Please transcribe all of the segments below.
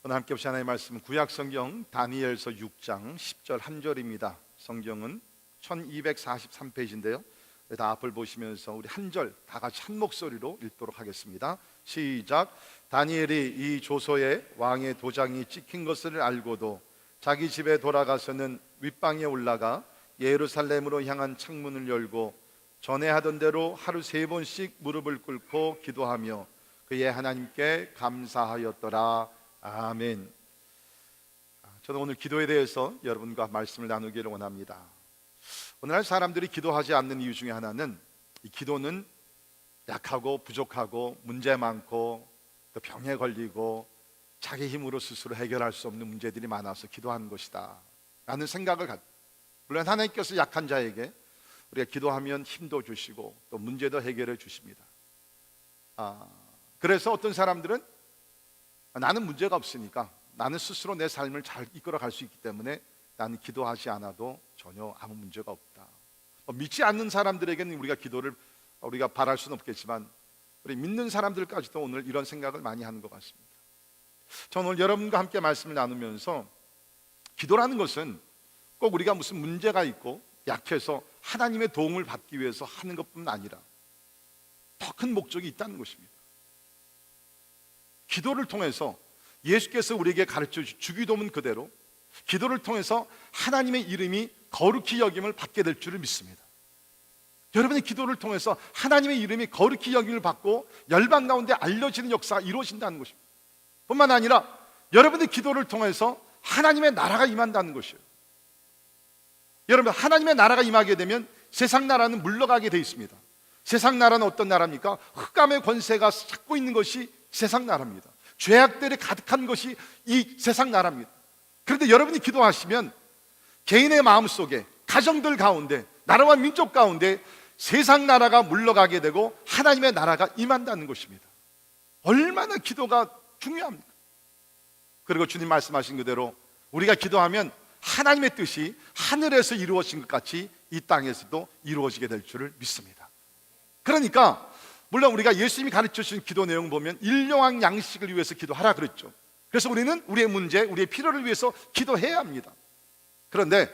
오늘 함께 보신 하나님의 말씀은 구약성경 다니엘서 6장 10절 한 절입니다. 성경은 1243페이지인데요 다 앞을 보시면서 우리 한 절 다 같이 한 목소리로 읽도록 하겠습니다. 시작. 다니엘이 이 조서에 왕의 도장이 찍힌 것을 알고도 자기 집에 돌아가서는 윗방에 올라가 예루살렘으로 향한 창문을 열고 전에 하던 대로 하루 3번씩 무릎을 꿇고 기도하며 그의 하나님께 감사하였더라. 아멘. 저는 오늘 기도에 대해서 여러분과 말씀을 나누기를 원합니다. 오늘날 사람들이 기도하지 않는 이유 중에 하나는 이 기도는 약하고 부족하고 문제 많고 또 병에 걸리고 자기 힘으로 스스로 해결할 수 없는 문제들이 많아서 기도하는 것이다 라는 생각을 갖고, 물론 하나님께서 약한 자에게 우리가 기도하면 힘도 주시고 또 문제도 해결해 주십니다. 그래서 어떤 사람들은 나는 문제가 없으니까, 나는 스스로 내 삶을 잘 이끌어 갈 수 있기 때문에 나는 기도하지 않아도 전혀 아무 문제가 없다. 믿지 않는 사람들에게는 우리가 기도를 우리가 바랄 수는 없겠지만 우리 믿는 사람들까지도 오늘 이런 생각을 많이 하는 것 같습니다. 저는 오늘 여러분과 함께 말씀을 나누면서 기도라는 것은 꼭 우리가 무슨 문제가 있고 약해서 하나님의 도움을 받기 위해서 하는 것뿐만 아니라 더 큰 목적이 있다는 것입니다. 기도를 통해서 예수께서 우리에게 가르쳐 주신 주기도문 그대로 기도를 통해서 하나님의 이름이 거룩히 여김을 받게 될 줄을 믿습니다. 여러분의 기도를 통해서 하나님의 이름이 거룩히 여김을 받고 열방 가운데 알려지는 역사가 이루어진다는 것입니다. 뿐만 아니라 여러분의 기도를 통해서 하나님의 나라가 임한다는 것이에요. 여러분, 하나님의 나라가 임하게 되면 세상 나라는 물러가게 돼 있습니다. 세상 나라는 어떤 나라입니까? 흑암의 권세가 잡고 있는 것이 세상 나라입니다. 죄악들이 가득한 것이 이 세상 나라입니다. 그런데 여러분이 기도하시면 개인의 마음속에, 가정들 가운데, 나라와 민족 가운데 세상 나라가 물러가게 되고 하나님의 나라가 임한다는 것입니다. 얼마나 기도가 중요합니까? 그리고 주님 말씀하신 그대로 우리가 기도하면 하나님의 뜻이 하늘에서 이루어진 것 같이 이 땅에서도 이루어지게 될 줄을 믿습니다. 그러니까 물론 우리가 예수님이 가르쳐 주신 기도 내용 보면 일용할 양식을 위해서 기도하라 그랬죠. 그래서 우리는 우리의 문제, 우리의 필요를 위해서 기도해야 합니다. 그런데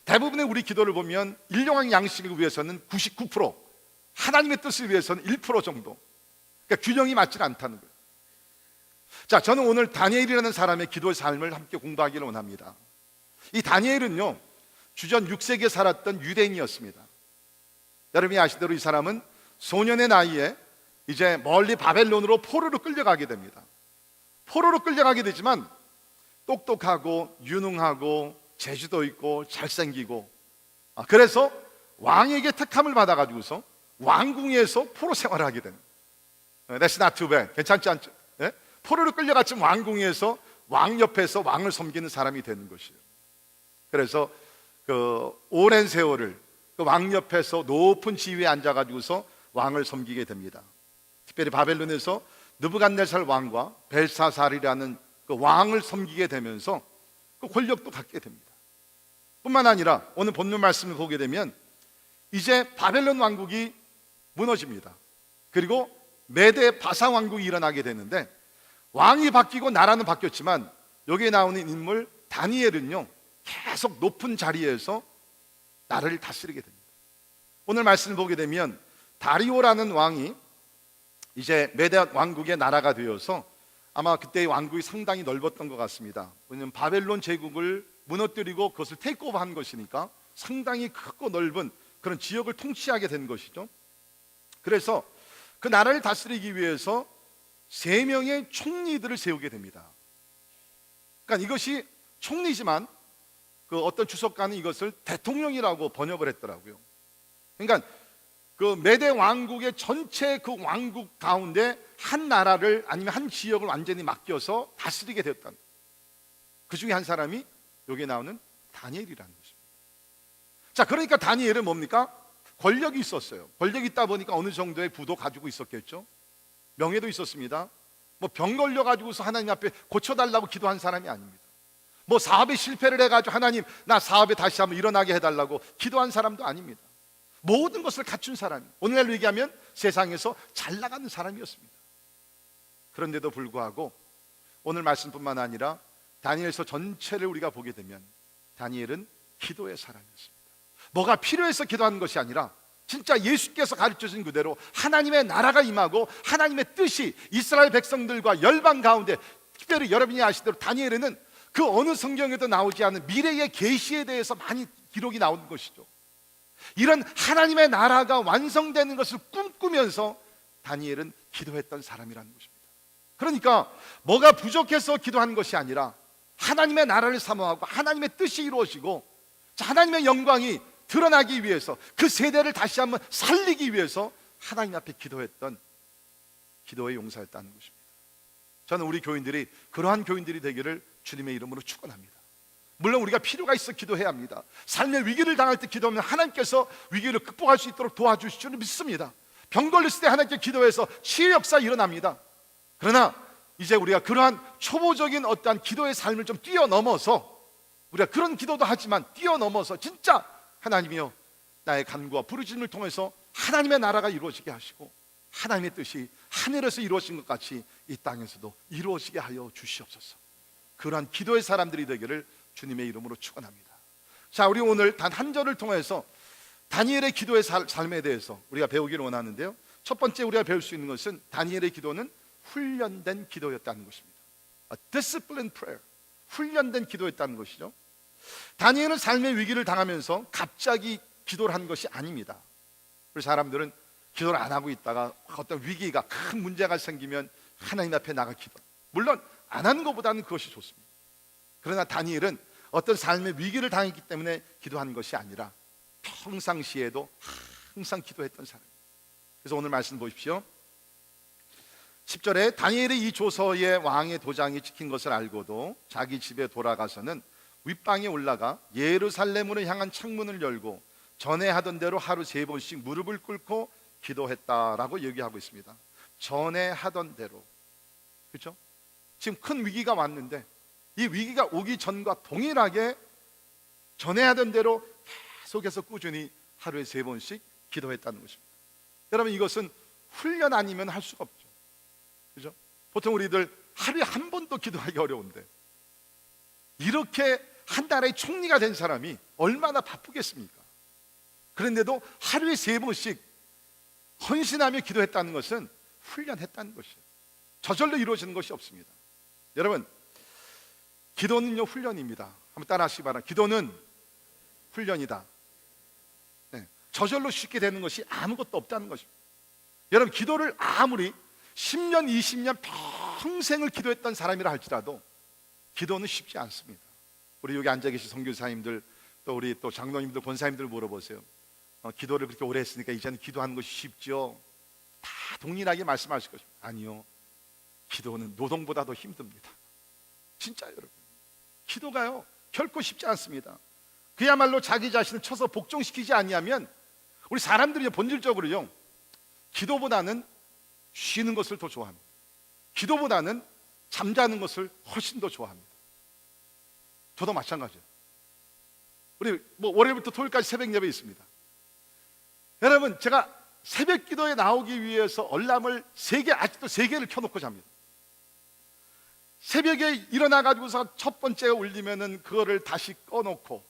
대부분의 우리 기도를 보면 일용할 양식을 위해서는 99%, 하나님의 뜻을 위해서는 1% 정도, 그러니까 균형이 맞지 않다는 거예요. 자, 저는 오늘 다니엘이라는 사람의 기도의 삶을 함께 공부하기를 원합니다. 이 다니엘은요, 주전 6세기에 살았던 유대인이었습니다. 여러분이 아시대로 이 사람은 소년의 나이에 이제 멀리 바벨론으로 포로로 끌려가게 됩니다. 포로로 끌려가게 되지만 똑똑하고 유능하고 재주도 있고 잘생기고, 그래서 왕에게 택함을 받아가지고서 왕궁에서 포로 생활을 하게 됩니다. That's not too bad. 괜찮지 않죠? 네? 포로로 끌려갔지만 왕궁에서 왕 옆에서 왕을 섬기는 사람이 되는 것이에요. 그래서 그 오랜 세월을 그 왕 옆에서 높은 지위에 앉아가지고서 왕을 섬기게 됩니다. 특별히 바벨론에서 느부갓네살 왕과 벨사살이라는 그 왕을 섬기게 되면서 그 권력도 갖게 됩니다. 뿐만 아니라 오늘 본문 말씀을 보게 되면 이제 바벨론 왕국이 무너집니다. 그리고 메대 바사 왕국이 일어나게 되는데 왕이 바뀌고 나라는 바뀌었지만 여기에 나오는 인물 다니엘은요, 계속 높은 자리에서 나라를 다스리게 됩니다. 오늘 말씀을 보게 되면 다리오라는 왕이 이제 메대 왕국의 나라가 되어서 아마 그때의 왕국이 상당히 넓었던 것 같습니다. 왜냐하면 바벨론 제국을 무너뜨리고 그것을 테이크오버한 것이니까 상당히 크고 넓은 그런 지역을 통치하게 된 것이죠. 그래서 그 나라를 다스리기 위해서 3명의 총리들을 세우게 됩니다. 그러니까 이것이 총리지만 그 어떤 주석가는 이것을 대통령이라고 번역을 했더라고요. 그러니까 그 메대 왕국의 전체 그 왕국 가운데 한 나라를 아니면 한 지역을 완전히 맡겨서 다스리게 되었다. 그 중에 한 사람이 여기에 나오는 다니엘이라는 것입니다. 자, 그러니까 다니엘은 뭡니까? 권력이 있었어요. 권력이 있다 보니까 어느 정도의 부도 가지고 있었겠죠. 명예도 있었습니다. 뭐 병 걸려가지고서 하나님 앞에 고쳐달라고 기도한 사람이 아닙니다. 뭐 사업에 실패를 해가지고 하나님 나 사업에 다시 한번 일어나게 해달라고 기도한 사람도 아닙니다. 모든 것을 갖춘 사람이, 오늘날로 얘기하면 세상에서 잘 나가는 사람이었습니다. 그런데도 불구하고 오늘 말씀뿐만 아니라 다니엘서 전체를 우리가 보게 되면 다니엘은 기도의 사람이었습니다. 뭐가 필요해서 기도하는 것이 아니라 진짜 예수께서 가르쳐준 그대로 하나님의 나라가 임하고 하나님의 뜻이 이스라엘 백성들과 열방 가운데, 특별히 여러분이 아시대로 다니엘에는 그 어느 성경에도 나오지 않은 미래의 계시에 대해서 많이 기록이 나오는 것이죠. 이런 하나님의 나라가 완성되는 것을 꿈꾸면서 다니엘은 기도했던 사람이라는 것입니다. 그러니까 뭐가 부족해서 기도하는 것이 아니라 하나님의 나라를 사모하고 하나님의 뜻이 이루어지고 하나님의 영광이 드러나기 위해서, 그 세대를 다시 한번 살리기 위해서 하나님 앞에 기도했던 기도의 용사였다는 것입니다. 저는 우리 교인들이 그러한 교인들이 되기를 주님의 이름으로 축원합니다. 물론 우리가 필요가 있어 기도해야 합니다. 삶의 위기를 당할 때 기도하면 하나님께서 위기를 극복할 수 있도록 도와주실 줄 믿습니다. 병 걸렸을 때 하나님께 기도해서 치유 역사 일어납니다. 그러나 이제 우리가 그러한 초보적인 어떠한 기도의 삶을 좀 뛰어넘어서, 우리가 그런 기도도 하지만 뛰어넘어서 진짜 하나님이여, 나의 간구와 부르짖음을 통해서 하나님의 나라가 이루어지게 하시고 하나님의 뜻이 하늘에서 이루어진 것 같이 이 땅에서도 이루어지게 하여 주시옵소서. 그러한 기도의 사람들이 되기를 주님의 이름으로 축원합니다. 자, 우리 오늘 단 한 절을 통해서 다니엘의 기도의 삶에 대해서 우리가 배우기를 원하는데요, 첫 번째 우리가 배울 수 있는 것은 다니엘의 기도는 훈련된 기도였다는 것입니다. A disciplined prayer, 훈련된 기도였다는 것이죠. 다니엘은 삶의 위기를 당하면서 갑자기 기도를 한 것이 아닙니다. 우리 사람들은 기도를 안 하고 있다가 어떤 위기가, 큰 문제가 생기면 하나님 앞에 나가 기도, 물론 안 하는 것보다는 그것이 좋습니다. 그러나 다니엘은 어떤 삶의 위기를 당했기 때문에 기도한 것이 아니라 평상시에도 항상 기도했던 사람입니다. 그래서 오늘 말씀 보십시오. 10절에 다니엘의 이 조서에 왕의 도장이 찍힌 것을 알고도 자기 집에 돌아가서는 윗방에 올라가 예루살렘으로 향한 창문을 열고 전에 하던 대로 하루 3번씩 무릎을 꿇고 기도했다라고 얘기하고 있습니다. 전에 하던 대로, 그렇죠? 지금 큰 위기가 왔는데 이 위기가 오기 전과 동일하게 전에 하던 대로 계속해서 꾸준히 하루에 3번씩 기도했다는 것입니다. 여러분, 이것은 훈련 아니면 할 수가 없죠. 그죠? 보통 우리들 하루에 한 번도 기도하기 어려운데 이렇게 한 달에 총리가 된 사람이 얼마나 바쁘겠습니까? 그런데도 하루에 3번씩 헌신하며 기도했다는 것은 훈련했다는 것이에요. 저절로 이루어지는 것이 없습니다. 여러분, 기도는요 훈련입니다. 한번 따라 하시기 바랍니다. 기도는 훈련이다. 네, 저절로 쉽게 되는 것이 아무것도 없다는 것입니다. 여러분, 기도를 아무리 10년, 20년 평생을 기도했던 사람이라 할지라도 기도는 쉽지 않습니다. 우리 여기 앉아 계신 선교사님들, 또 우리 또 장로님들, 권사님들 물어보세요. 기도를 그렇게 오래 했으니까 이제는 기도하는 것이 쉽죠? 다 동일하게 말씀하실 것입니다. 아니요, 기도는 노동보다 더 힘듭니다. 진짜 여러분, 기도가요 결코 쉽지 않습니다. 그야말로 자기 자신을 쳐서 복종시키지 아니하면 우리 사람들이 본질적으로요 기도보다는 쉬는 것을 더 좋아합니다. 기도보다는 잠자는 것을 훨씬 더 좋아합니다. 저도 마찬가지예요. 우리 월요일부터 토요일까지 새벽 예배 있습니다. 여러분, 제가 새벽 기도에 나오기 위해서 얼람을 3개, 아직도 3개를 켜놓고 잡니다. 새벽에 일어나가지고서 첫 번째가 울리면은 그거를 다시 꺼놓고,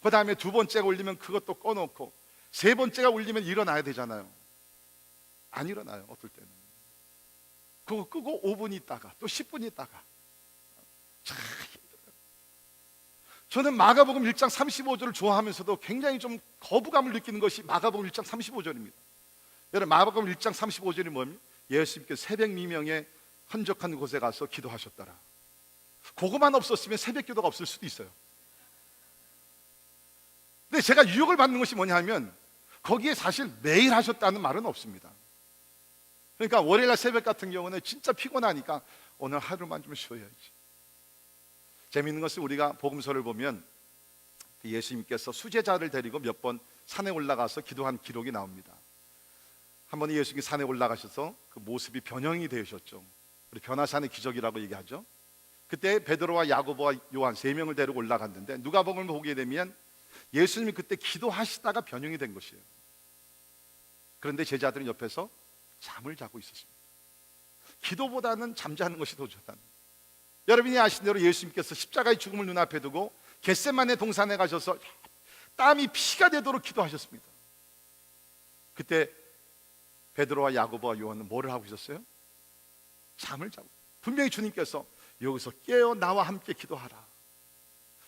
그 다음에 2번째가 울리면 그것도 꺼놓고, 3번째가 울리면 일어나야 되잖아요. 안 일어나요, 어떨 때는. 그거 끄고 5분 있다가 또 10분 있다가. 참 힘들어요. 저는 마가복음 1장 35절을 좋아하면서도 굉장히 좀 거부감을 느끼는 것이 마가복음 1장 35절입니다. 여러분, 마가복음 1장 35절이 뭐냐면 예수님께서 새벽 미명에 한적한 곳에 가서 기도하셨더라. 그거만 없었으면 새벽 기도가 없을 수도 있어요. 근데 제가 유혹을 받는 것이 뭐냐 하면 거기에 사실 매일 하셨다는 말은 없습니다. 그러니까 월요일날 새벽 같은 경우는 진짜 피곤하니까 오늘 하루만 좀 쉬어야지. 재미있는 것은 우리가 복음서를 보면 예수님께서 수제자를 데리고 몇 번 산에 올라가서 기도한 기록이 나옵니다. 한 번은 예수님이 산에 올라가셔서 그 모습이 변형이 되셨죠. 우리 변화산의 기적이라고 얘기하죠. 그때 베드로와 야고보와 요한 3명을 데리고 올라갔는데 누가복음을 보게 되면 예수님이 그때 기도하시다가 변형이 된 것이에요. 그런데 제자들은 옆에서 잠을 자고 있었습니다. 기도보다는 잠자는 것이 더 좋다는. 여러분이 아신 대로 예수님께서 십자가의 죽음을 눈앞에 두고 겟세마네 동산에 가셔서 땀이 피가 되도록 기도하셨습니다. 그때 베드로와 야고보와 요한은 뭐를 하고 있었어요? 잠을 자고. 분명히 주님께서 여기서 깨어 나와 함께 기도하라,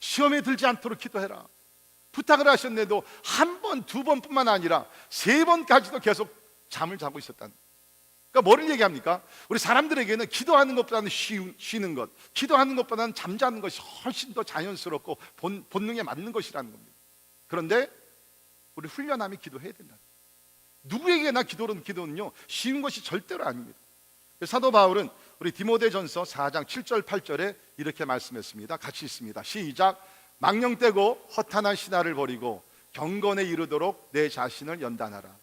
시험에 들지 않도록 기도해라 부탁을 하셨는데도 한 번, 두 번뿐만 아니라 세 번까지도 계속 잠을 자고 있었다는. 그러니까 뭐를 얘기합니까? 우리 사람들에게는 기도하는 것보다는 쉬는 것, 기도하는 것보다는 잠자는 것이 훨씬 더 자연스럽고 본능에 맞는 것이라는 겁니다. 그런데 우리 훈련하며 기도해야 된다. 누구에게나 기도는요 쉬운 것이 절대로 아닙니다. 사도 바울은 우리 디모데전서 4장 7절 8절에 이렇게 말씀했습니다. 같이 있습니다. 시작. 망령되고 허탄한 신화를 버리고 경건에 이르도록 내 자신을 연단하라.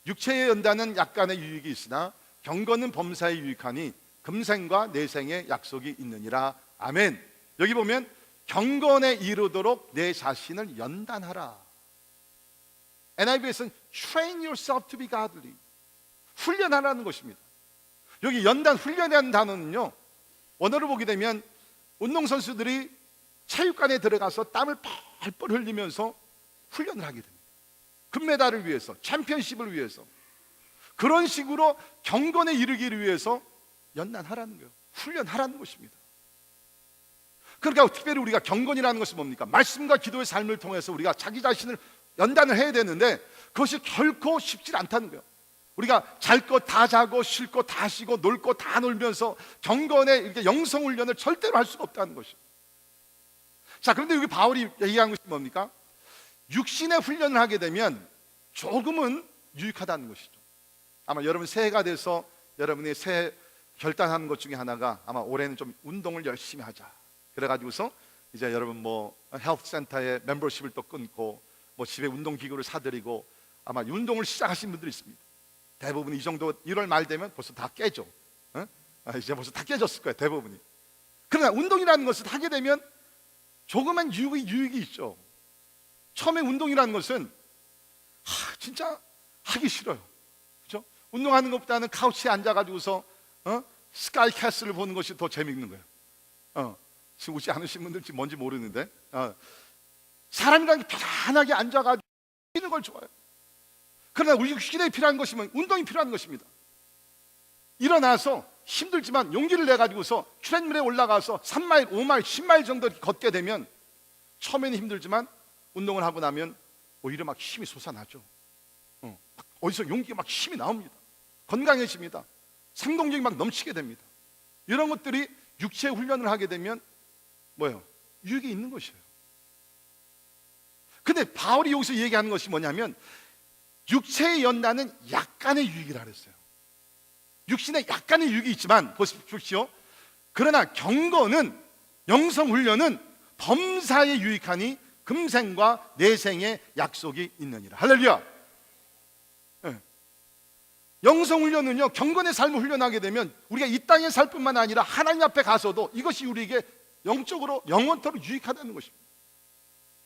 육체의 연단은 약간의 유익이 있으나 경건은 범사에 유익하니 금생과 내생의 약속이 있느니라. 아멘. 여기 보면 경건에 이르도록 내 자신을 연단하라. NIV에서는 train yourself to be godly, 훈련하라는 것입니다. 여기 연단, 훈련이라는 단어는요 원어를 보게 되면 운동선수들이 체육관에 들어가서 땀을 펄펄 흘리면서 훈련을 하게 됩니다. 금메달을 위해서, 챔피언십을 위해서. 그런 식으로 경건에 이르기를 위해서 연단하라는 거예요. 훈련하라는 것입니다. 그러니까 특별히 우리가 경건이라는 것이 뭡니까? 말씀과 기도의 삶을 통해서 우리가 자기 자신을 연단을 해야 되는데 그것이 결코 쉽지 않다는 거예요. 우리가 잘 것 다 자고 쉴 것 다 쉬고 놀 것 다 놀면서 경건의 이렇게 영성 훈련을 절대로 할 수가 없다는 것이죠. 자, 그런데 여기 바울이 얘기한 것이 뭡니까? 육신의 훈련을 하게 되면 조금은 유익하다는 것이죠. 아마 여러분 새해가 돼서 여러분의 새해 결단하는 것 중에 하나가 아마 올해는 좀 운동을 열심히 하자, 그래가지고서 이제 여러분 뭐 헬스센터에 멤버십을 또 끊고 뭐 집에 운동기구를 사드리고 아마 운동을 시작하신 분들이 있습니다. 대부분 이 정도 1월 말 되면 벌써 다 깨져. 이제 벌써 다 깨졌을 거예요, 대부분이. 그러나 운동이라는 것을 하게 되면 조그만 유익이 있죠. 처음에 운동이라는 것은 진짜 하기 싫어요. 그렇죠? 운동하는 것보다는 카우치에 앉아가지고서 스카이 캐슬을 보는 것이 더 재미있는 거예요. 지금 웃지 않으신 분들 지금 뭔지 모르는데 사람이라는 게 편안하게 앉아가지고 쉬는 걸 좋아해요. 그러나 우리 육신에 필요한 것이면 운동이 필요한 것입니다. 일어나서 힘들지만 용기를 내가지고서 트레드밀에 올라가서 3마일, 5마일, 10마일 정도 걷게 되면 처음에는 힘들지만 운동을 하고 나면 오히려 막 힘이 솟아나죠. 어디서 용기가 막 힘이 나옵니다. 건강해집니다. 생동력이 막 넘치게 됩니다. 이런 것들이 육체 훈련을 하게 되면 뭐예요? 유익이 있는 것이에요. 근데 바울이 여기서 얘기하는 것이 뭐냐면 육체의 연단은 약간의 유익이라 그랬어요. 육신에 약간의 유익이 있지만 보십시오. 그러나 경건은, 영성훈련은 범사에 유익하니 금생과 내생의 약속이 있느니라. 할렐루야. 영성훈련은요 경건의 삶을 훈련하게 되면 우리가 이 땅에 살 뿐만 아니라 하나님 앞에 가서도 이것이 우리에게 영적으로 영원토록 유익하다는 것입니다.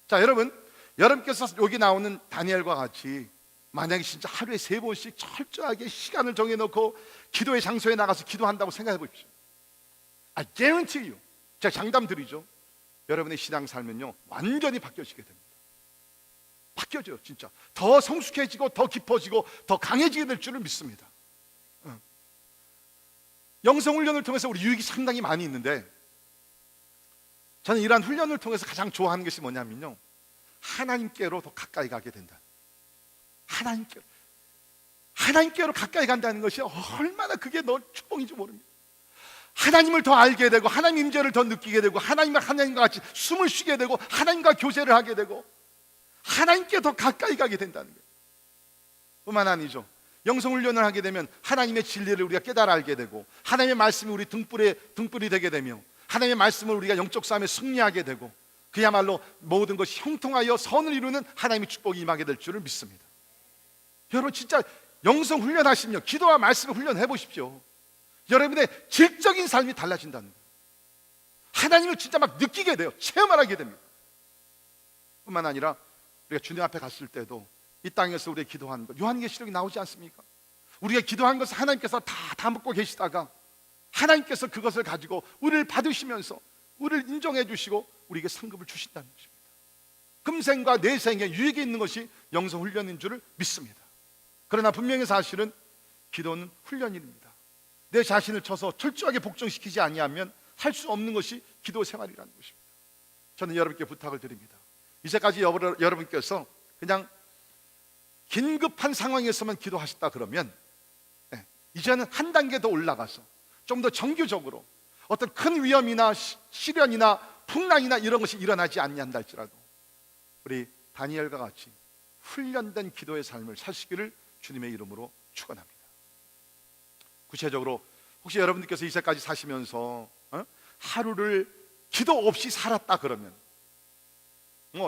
자, 여러분께서 여기 나오는 다니엘과 같이 만약에 진짜 하루에 3번씩 철저하게 시간을 정해놓고 기도의 장소에 나가서 기도한다고 생각해 보십시오. I guarantee you, 제가 장담 드리죠, 여러분의 신앙 삶은요 완전히 바뀌어지게 됩니다. 바뀌어져요. 진짜 더 성숙해지고 더 깊어지고 더 강해지게 될 줄을 믿습니다. 영성훈련을 통해서 우리 유익이 상당히 많이 있는데 저는 이러한 훈련을 통해서 가장 좋아하는 것이 뭐냐면요, 하나님께로 더 가까이 가게 된다. 하나님께로 가까이 간다는 것이 얼마나 그게 너 축복인지 모릅니다. 하나님을 더 알게 되고 하나님 임재를 더 느끼게 되고 하나님과 같이 숨을 쉬게 되고 하나님과 교제를 하게 되고 하나님께 더 가까이 가게 된다는 거예요. 뿐만 아니죠, 영성훈련을 하게 되면 하나님의 진리를 우리가 깨달아 알게 되고 하나님의 말씀이 우리 등불이 되게 되며 하나님의 말씀을 우리가 영적 싸움에 승리하게 되고 그야말로 모든 것이 형통하여 선을 이루는 하나님의 축복이 임하게 될 줄을 믿습니다. 여러분 진짜 영성 훈련하시며 기도와 말씀을 훈련해 보십시오. 여러분의 질적인 삶이 달라진다는 거예요. 하나님을 진짜 막 느끼게 돼요. 체험을 하게 됩니다. 뿐만 아니라 우리가 주님 앞에 갔을 때도 이 땅에서 우리가 기도하는 것, 요한계시록이 나오지 않습니까? 우리가 기도한 것을 하나님께서 다 먹고 계시다가 하나님께서 그것을 가지고 우리를 받으시면서 우리를 인정해 주시고 우리에게 상급을 주신다는 것입니다. 금생과 내생에 유익이 있는 것이 영성훈련인 줄을 믿습니다. 그러나 분명히 사실은 기도는 훈련입니다. 내 자신을 쳐서 철저하게 복종시키지 아니하면 할 수 없는 것이 기도 생활이라는 것입니다. 저는 여러분께 부탁을 드립니다. 이제까지 여러분께서 그냥 긴급한 상황에서만 기도하셨다 그러면 이제는 한 단계 더 올라가서 좀 더 정규적으로 어떤 큰 위험이나 시련이나 풍랑이나 이런 것이 일어나지 않는다 할지라도 우리 다니엘과 같이 훈련된 기도의 삶을 사시기를 주님의 이름으로 축원합니다. 구체적으로 혹시 여러분들께서 이제까지 사시면서 하루를 기도 없이 살았다 그러면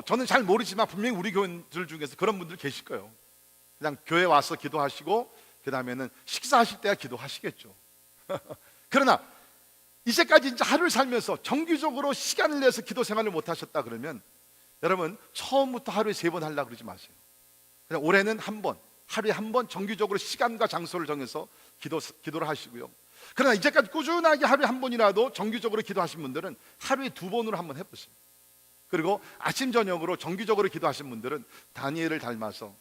저는 잘 모르지만 분명히 우리 교인들 중에서 그런 분들 계실 거예요. 그냥 교회 와서 기도하시고 그 다음에는 식사하실 때야 기도하시겠죠. 그러나 이제까지 이제 하루를 살면서 정기적으로 시간을 내서 기도 생활을 못 하셨다 그러면 여러분 처음부터 하루에 3번 하려고 그러지 마세요. 그냥 올해는 한 번, 하루에 한 번 정기적으로 시간과 장소를 정해서 기도를 하시고요. 그러나 이제까지 꾸준하게 하루에 한 번이라도 정기적으로 기도하신 분들은 하루에 2번으로 한번 해보세요. 그리고 아침 저녁으로 정기적으로 기도하신 분들은 다니엘을 닮아서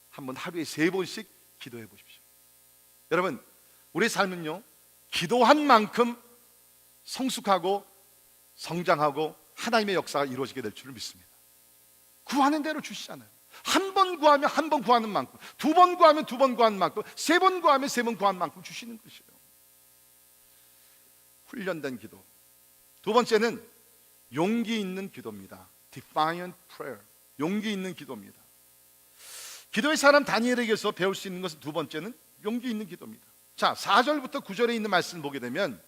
한번 하루에 3번씩 기도해 보십시오. 여러분 우리 삶은요 기도한 만큼 성숙하고 성장하고 하나님의 역사가 이루어지게 될 줄을 믿습니다. 구하는 대로 주시잖아요. 한 번 구하면 한 번 구하는 만큼, 2번 구하면 2번 구하는 만큼, 3번 구하면 3번 구하는 만큼 주시는 것이에요. 훈련된 기도. 두 번째는 용기 있는 기도입니다. Defiant prayer. 용기 있는 기도입니다. 기도의 사람 다니엘에게서 배울 수 있는 것은 두 번째는 용기 있는 기도입니다. 자, 4절부터 9절에 있는 말씀을 보게 되면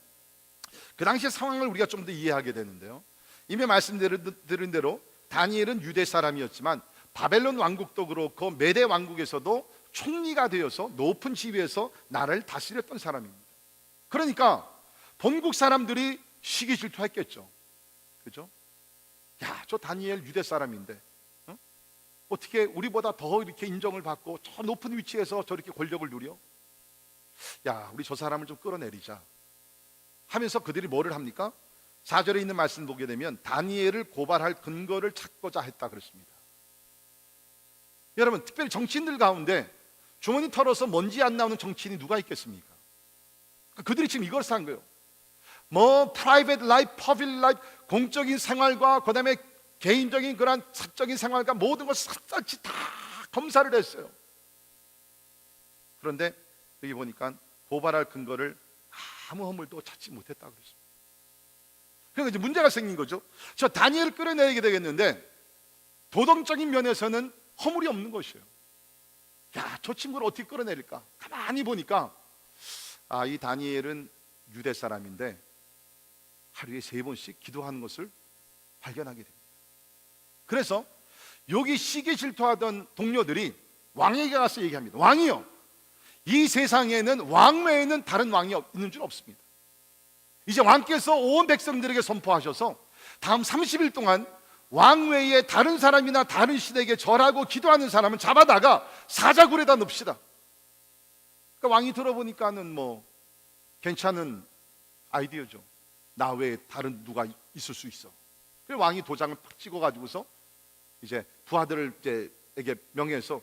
그 당시의 상황을 우리가 좀 더 이해하게 되는데요. 이미 말씀드린 대로 다니엘은 유대 사람이었지만 바벨론 왕국도 그렇고 메대 왕국에서도 총리가 되어서 높은 지위에서 나라를 다스렸던 사람입니다. 그러니까 본국 사람들이 시기 질투했겠죠. 그죠? 야, 저 다니엘 유대 사람인데 어떻게 우리보다 더 이렇게 인정을 받고 저 높은 위치에서 저렇게 권력을 누려? 야, 우리 저 사람을 좀 끌어내리자 하면서 그들이 뭐를 합니까? 4절에 있는 말씀 보게 되면 다니엘을 고발할 근거를 찾고자 했다 그랬습니다. 여러분 특별히 정치인들 가운데 주머니 털어서 먼지 안 나오는 정치인이 누가 있겠습니까? 그들이 지금 이걸 산 거예요. 뭐 private life, public life, 공적인 생활과 그 다음에 개인적인 그런 사적인 생활과 모든 걸 샅샅이 다 검사를 했어요. 그런데 여기 보니까 고발할 근거를 아무 허물도 찾지 못했다 그랬습니다. 그러니까 이제 문제가 생긴 거죠. 저 다니엘을 끌어내게 되겠는데 도덕적인 면에서는 허물이 없는 것이에요. 야, 저 친구를 어떻게 끌어내릴까? 가만히 보니까 이 다니엘은 유대 사람인데 하루에 3번씩 기도하는 것을 발견하게 됩니다. 그래서 여기 시기 질투하던 동료들이 왕에게 가서 얘기합니다. 왕이요, 이 세상에는 왕 외에는 다른 왕이 있는 줄 없습니다. 이제 왕께서 온 백성들에게 선포하셔서 다음 30일 동안 왕 외에 다른 사람이나 다른 신에게 절하고 기도하는 사람은 잡아다가 사자굴에다 넣읍시다. 그러니까 왕이 들어보니까는 뭐 괜찮은 아이디어죠. 나 외에 다른 누가 있을 수 있어. 그래서 왕이 도장을 팍 찍어가지고서 이제 부하들에게 명예해서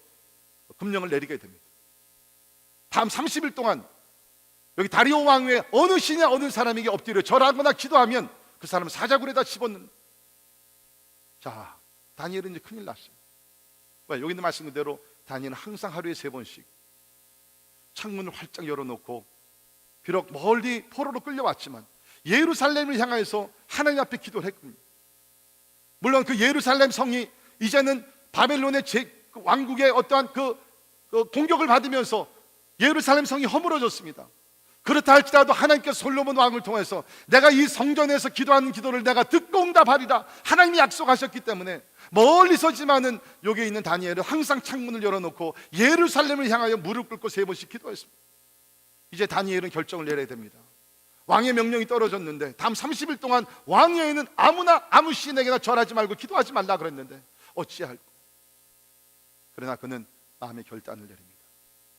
금령을 내리게 됩니다. 다음 30일 동안 여기 다리오 왕 외에 어느 신이나 어느 사람에게 엎드려 절하거나 기도하면 그 사람은 사자굴에다 집어넣는. 자, 다니엘은 이제 큰일 났어요. 왜? 여기 있는 말씀 그대로 다니엘은 항상 하루에 3번씩 창문을 활짝 열어놓고 비록 멀리 포로로 끌려왔지만 예루살렘을 향해서 하나님 앞에 기도를 했거든요. 물론 그 예루살렘 성이 이제는 바벨론의 왕국의 어떠한 그 공격을 받으면서 예루살렘 성이 허물어졌습니다. 그렇다 할지라도 하나님께서 솔로몬 왕을 통해서 내가 이 성전에서 기도하는 기도를 내가 듣고 응답하리라 하나님이 약속하셨기 때문에 멀리 서지만은 여기에 있는 다니엘은 항상 창문을 열어놓고 예루살렘을 향하여 무릎 꿇고 3번씩 기도했습니다. 이제 다니엘은 결정을 내려야 됩니다. 왕의 명령이 떨어졌는데 다음 30일 동안 왕 외에는 아무나 아무 신에게나 절하지 말고 기도하지 말라 그랬는데 어찌할꼬. 그러나 그는 마음의 결단을 내립니다.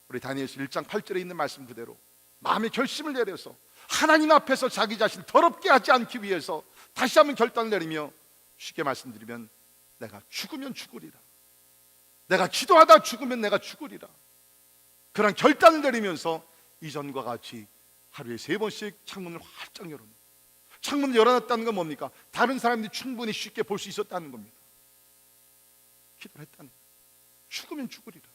우리 다니엘서 1장 8절에 있는 말씀 그대로 마음의 결심을 내려서 하나님 앞에서 자기 자신을 더럽게 하지 않기 위해서 다시 한번 결단을 내리며, 쉽게 말씀드리면 내가 죽으면 죽으리라, 내가 기도하다 죽으면 내가 죽으리라, 그런 결단을 내리면서 이전과 같이 하루에 3번씩 창문을 활짝 열어놓고, 창문을 열어놨다는 건 뭡니까? 다른 사람들이 충분히 쉽게 볼 수 있었다는 겁니다. 기도를 했다는 거예요. 죽으면 죽으리라.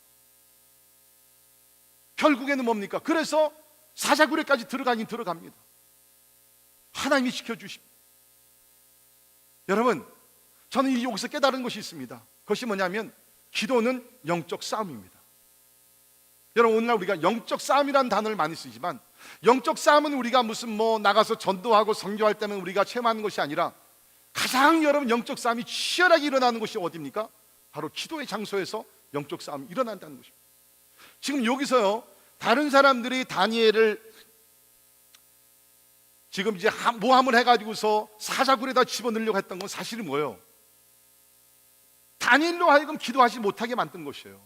결국에는 뭡니까? 그래서 사자굴에까지 들어가긴 들어갑니다. 하나님이 지켜주십니다. 여러분, 저는 여기서 깨달은 것이 있습니다. 그것이 뭐냐면 기도는 영적 싸움입니다. 여러분, 오늘날 우리가 영적 싸움이라는 단어를 많이 쓰지만, 영적 싸움은 우리가 무슨 나가서 전도하고 선교할 때는 우리가 체험하는 것이 아니라, 가장 여러분 영적 싸움이 치열하게 일어나는 것이 어디입니까? 바로 기도의 장소에서 영적 싸움이 일어난다는 것입니다. 지금 여기서요, 다른 사람들이 다니엘을 지금 이제 모함을 해가지고서 사자굴에다 집어넣으려고 했던 건 사실은 뭐예요? 다니엘로 하여금 기도하지 못하게 만든 것이에요.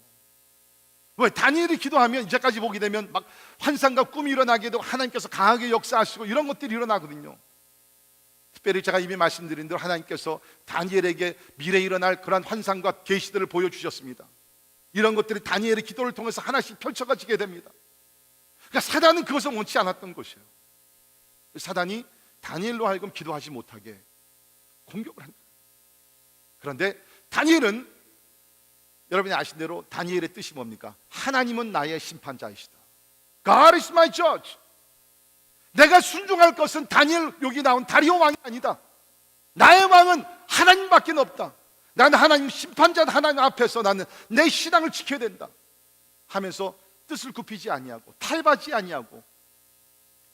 왜? 다니엘이 기도하면 이제까지 보게 되면 막 환상과 꿈이 일어나게 되고 하나님께서 강하게 역사하시고 이런 것들이 일어나거든요. 특별히 제가 이미 말씀드린 대로 하나님께서 다니엘에게 미래에 일어날 그러한 환상과 계시들을 보여주셨습니다. 이런 것들이 다니엘의 기도를 통해서 하나씩 펼쳐가지게 됩니다. 그러니까 사단은 그것을 원치 않았던 것이에요. 사단이 다니엘로 하여금 기도하지 못하게 공격을 한다. 그런데 다니엘은, 여러분이 아신 대로 다니엘의 뜻이 뭡니까? 하나님은 나의 심판자이시다. God is my judge. 내가 순종할 것은 다니엘, 여기 나온 다리오 왕이 아니다. 나의 왕은 하나님밖에 없다. 나는 하나님 심판자, 하나님 앞에서 나는 내 신앙을 지켜야 된다 하면서 뜻을 굽히지 아니하고 탈바지 아니하고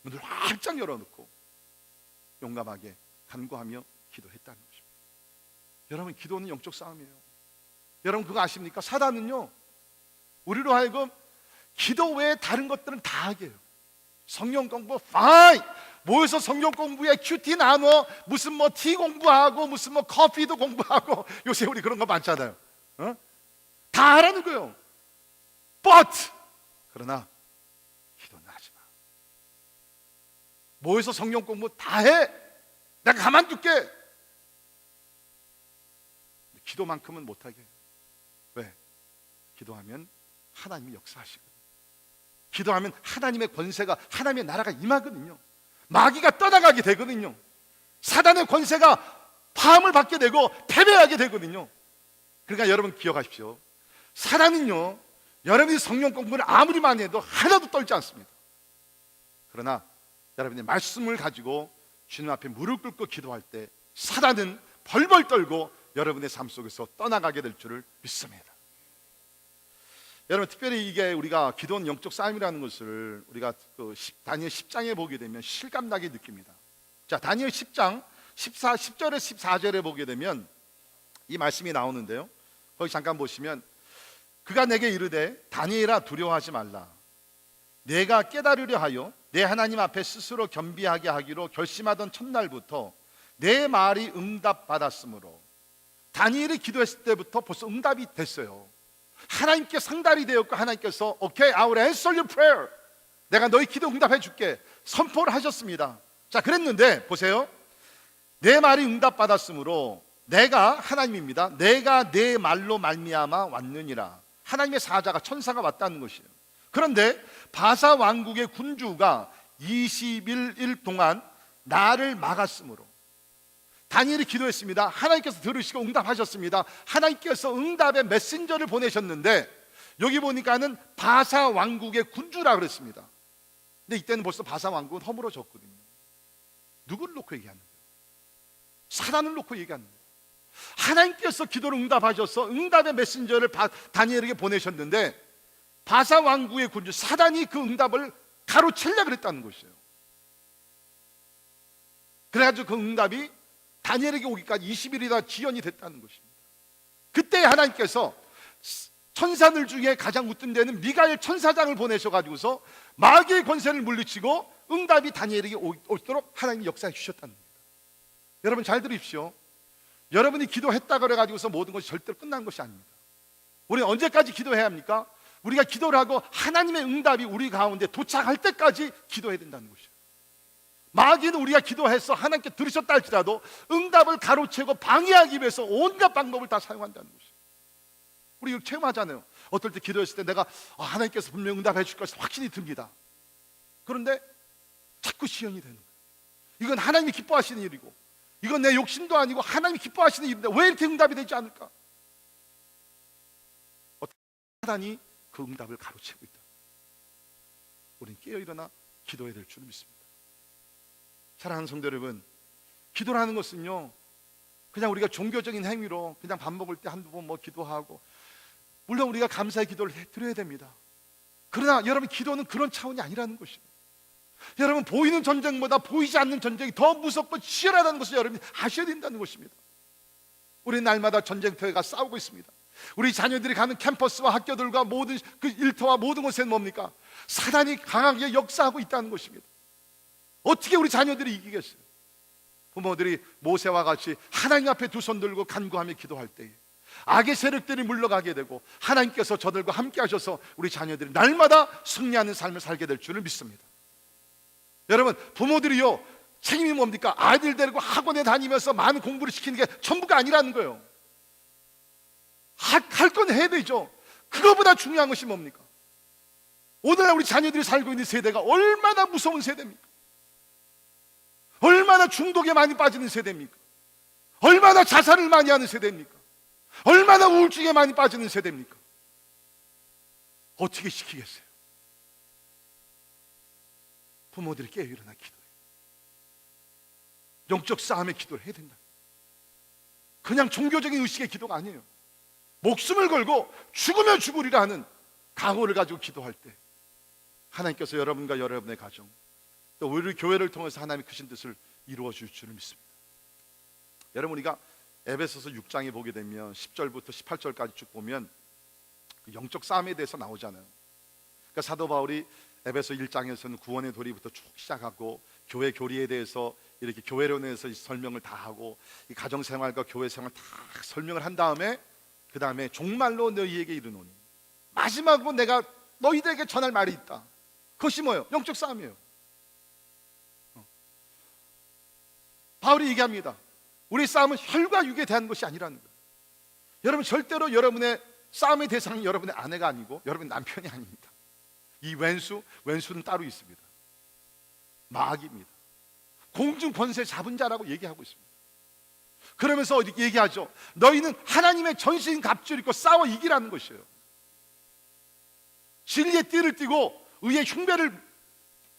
문을 활짝 열어놓고 용감하게 간구하며 기도했다는 것입니다. 여러분, 기도는 영적 싸움이에요. 여러분, 그거 아십니까? 사단은요, 우리로 하여금 기도 외에 다른 것들은 다 하게 해요. 성경 공부 파인, 모여서 성경 공부에 큐티 나눠, 무슨 티 공부하고 무슨 커피도 공부하고, 요새 우리 그런 거 많잖아요. 다 하라는 거예요. But 그러나 기도는 하지 마. 모여서 성경 공부 다 해, 내가 가만둘게. 기도만큼은 못하게 해요. 왜? 기도하면 하나님이 역사하시거든요. 기도하면 하나님의 권세가, 하나님의 나라가 임하거든요. 마귀가 떠나가게 되거든요. 사단의 권세가 파함을 받게 되고 패배하게 되거든요. 그러니까 여러분 기억하십시오. 사단은요, 여러분이 성령 공부를 아무리 많이 해도 하나도 떨지 않습니다. 그러나 여러분이 말씀을 가지고 주님 앞에 무릎 꿇고 기도할 때 사단은 벌벌 떨고 여러분의 삶 속에서 떠나가게 될 줄을 믿습니다. 여러분, 특별히 이게 우리가 기도는 영적 싸움이라는 것을 우리가 다니엘 10장에 보게 되면 실감나게 느낍니다. 자, 다니엘 10장 10절에 14절에 보게 되면 이 말씀이 나오는데요, 거기 잠깐 보시면, 그가 내게 이르되 다니엘아 두려워하지 말라. 내가 깨달으려 하여 내 하나님 앞에 스스로 겸비하게 하기로 결심하던 첫날부터 내 말이 응답받았으므로. 다니엘이 기도했을 때부터 벌써 응답이 됐어요. 하나님께 상달이 되었고 하나님께서 Okay, I will answer your prayer, 내가 너희 기도 응답해 줄게 선포를 하셨습니다. 자, 그랬는데 보세요. 내 말이 응답받았으므로 내가, 하나님입니다, 내가 내 말로 말미암아 왔느니라. 하나님의 사자가, 천사가 왔다는 것이에요. 그런데 바사 왕국의 군주가 21일 동안 나를 막았으므로. 다니엘이 기도했습니다. 하나님께서 들으시고 응답하셨습니다. 하나님께서 응답의 메신저를 보내셨는데 여기 보니까는 바사 왕국의 군주라 그랬습니다. 근데 이때는 벌써 바사 왕국은 허물어졌거든요. 누구를 놓고 얘기하는 거예요? 사단을 놓고 얘기하는 거예요. 하나님께서 기도를 응답하셔서 응답의 메신저를 다니엘에게 보내셨는데 바사 왕국의 군주 사단이 그 응답을 가로채려고 그랬다는 것이에요. 그래가지고 그 응답이 다니엘에게 오기까지 20일이나 지연이 됐다는 것입니다. 그때 하나님께서 천사들 중에 가장 웃던 데는 미가엘 천사장을 보내셔가지고서 마귀의 권세를 물리치고 응답이 다니엘에게 오도록 하나님이 역사해 주셨다는 겁니다. 여러분 잘 들으십시오. 여러분이 기도했다 그래가지고서 모든 것이 절대로 끝난 것이 아닙니다. 우리는 언제까지 기도해야 합니까? 우리가 기도를 하고 하나님의 응답이 우리 가운데 도착할 때까지 기도해야 된다는 것이에요. 마귀는 우리가 기도해서 하나님께 들으셨다 할지라도 응답을 가로채고 방해하기 위해서 온갖 방법을 다 사용한다는 것이에요. 우리 이거 체험하잖아요. 어떨 때 기도했을 때 내가 하나님께서 분명 응답해 줄 것을 확신이 듭니다. 그런데 자꾸 시험이 되는 거예요. 이건 하나님이 기뻐하시는 일이고, 이건 내 욕심도 아니고 하나님이 기뻐하시는 일인데 왜 이렇게 응답이 되지 않을까? 사단이 그 응답을 가로채고 있다. 우리는 깨어 일어나 기도해야 될 줄 믿습니다. 사랑하는 성도 여러분, 기도라는 것은요, 그냥 우리가 종교적인 행위로 그냥 밥 먹을 때 한두 번 뭐 기도하고, 물론 우리가 감사의 기도를 드려야 됩니다. 그러나 여러분, 기도는 그런 차원이 아니라는 것이에요. 여러분, 보이는 전쟁보다 보이지 않는 전쟁이 더 무섭고 치열하다는 것을 여러분이 아셔야 된다는 것입니다. 우리 날마다 전쟁터에 가 싸우고 있습니다. 우리 자녀들이 가는 캠퍼스와 학교들과 모든 그 일터와 모든 곳에는 뭡니까? 사단이 강하게 역사하고 있다는 것입니다. 어떻게 우리 자녀들이 이기겠어요? 부모들이 모세와 같이 하나님 앞에 두 손 들고 간구하며 기도할 때에 악의 세력들이 물러가게 되고 하나님께서 저들과 함께 하셔서 우리 자녀들이 날마다 승리하는 삶을 살게 될 줄을 믿습니다. 여러분, 부모들이요, 책임이 뭡니까? 아이들 데리고 학원에 다니면서 많은 공부를 시키는 게 전부가 아니라는 거예요. 할 건 해야 되죠. 그거보다 중요한 것이 뭡니까? 오늘날 우리 자녀들이 살고 있는 세대가 얼마나 무서운 세대입니까? 얼마나 중독에 많이 빠지는 세대입니까? 얼마나 자살을 많이 하는 세대입니까? 얼마나 우울증에 많이 빠지는 세대입니까? 어떻게 시키겠어요? 부모들이 깨어 일어나 기도해요. 영적 싸움의 기도를 해야 된다. 그냥 종교적인 의식의 기도가 아니에요. 목숨을 걸고 죽으면 죽으리라 하는 각오를 가지고 기도할 때 하나님께서 여러분과 여러분의 가정, 또 우리 교회를 통해서 하나님의 크신 뜻을 이루어 줄 줄을 믿습니다. 여러분, 우리가 에베소서 6장에 보게 되면 10절부터 18절까지 쭉 보면 그 영적 싸움에 대해서 나오잖아요. 그러니까 사도 바울이 에베소 1장에서는 구원의 도리부터 쭉 시작하고 교회 교리에 대해서 이렇게 교회론에서 설명을 다 하고 이 가정생활과 교회생활 다 설명을 한 다음에 그 다음에 종말로 너희에게 이르노니, 마지막으로 내가 너희들에게 전할 말이 있다. 그것이 뭐예요? 영적 싸움이에요. 바울이 얘기합니다. 우리 싸움은 혈과 육에 대한 것이 아니라는 거예요. 여러분, 절대로 여러분의 싸움의 대상은 여러분의 아내가 아니고 여러분의 남편이 아닙니다. 이 왼수는 따로 있습니다. 마귀입니다. 공중 권세 잡은 자라고 얘기하고 있습니다. 그러면서 얘기하죠. 너희는 하나님의 전신 갑주를 입고 싸워 이기라는 것이에요. 진리의 띠를 띠고 의의 흉배를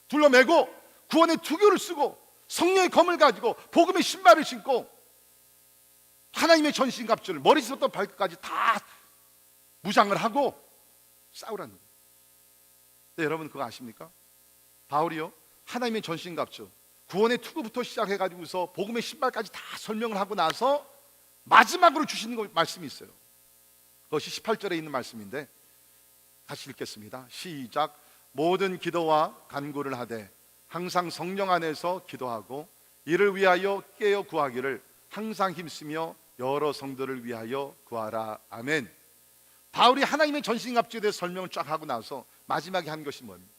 둘러매고 구원의 투교를 쓰고 성령의 검을 가지고 복음의 신발을 신고 하나님의 전신 갑주를 머리부터 발끝까지 다 무장을 하고 싸우라는 거예요. 네, 여러분 그거 아십니까? 바울이요, 하나님의 전신 갑주 구원의 투구부터 시작해가지고서 복음의 신발까지 다 설명을 하고 나서 마지막으로 주시는 말씀이 있어요. 그것이 18절에 있는 말씀인데 다시 읽겠습니다. 시작. 모든 기도와 간구를 하되 항상 성령 안에서 기도하고 이를 위하여 깨어 구하기를 항상 힘쓰며 여러 성도를 위하여 구하라. 아멘. 바울이 하나님의 전신갑주에 대해서 설명을 쫙 하고 나서 마지막에 한 것이 뭡니까?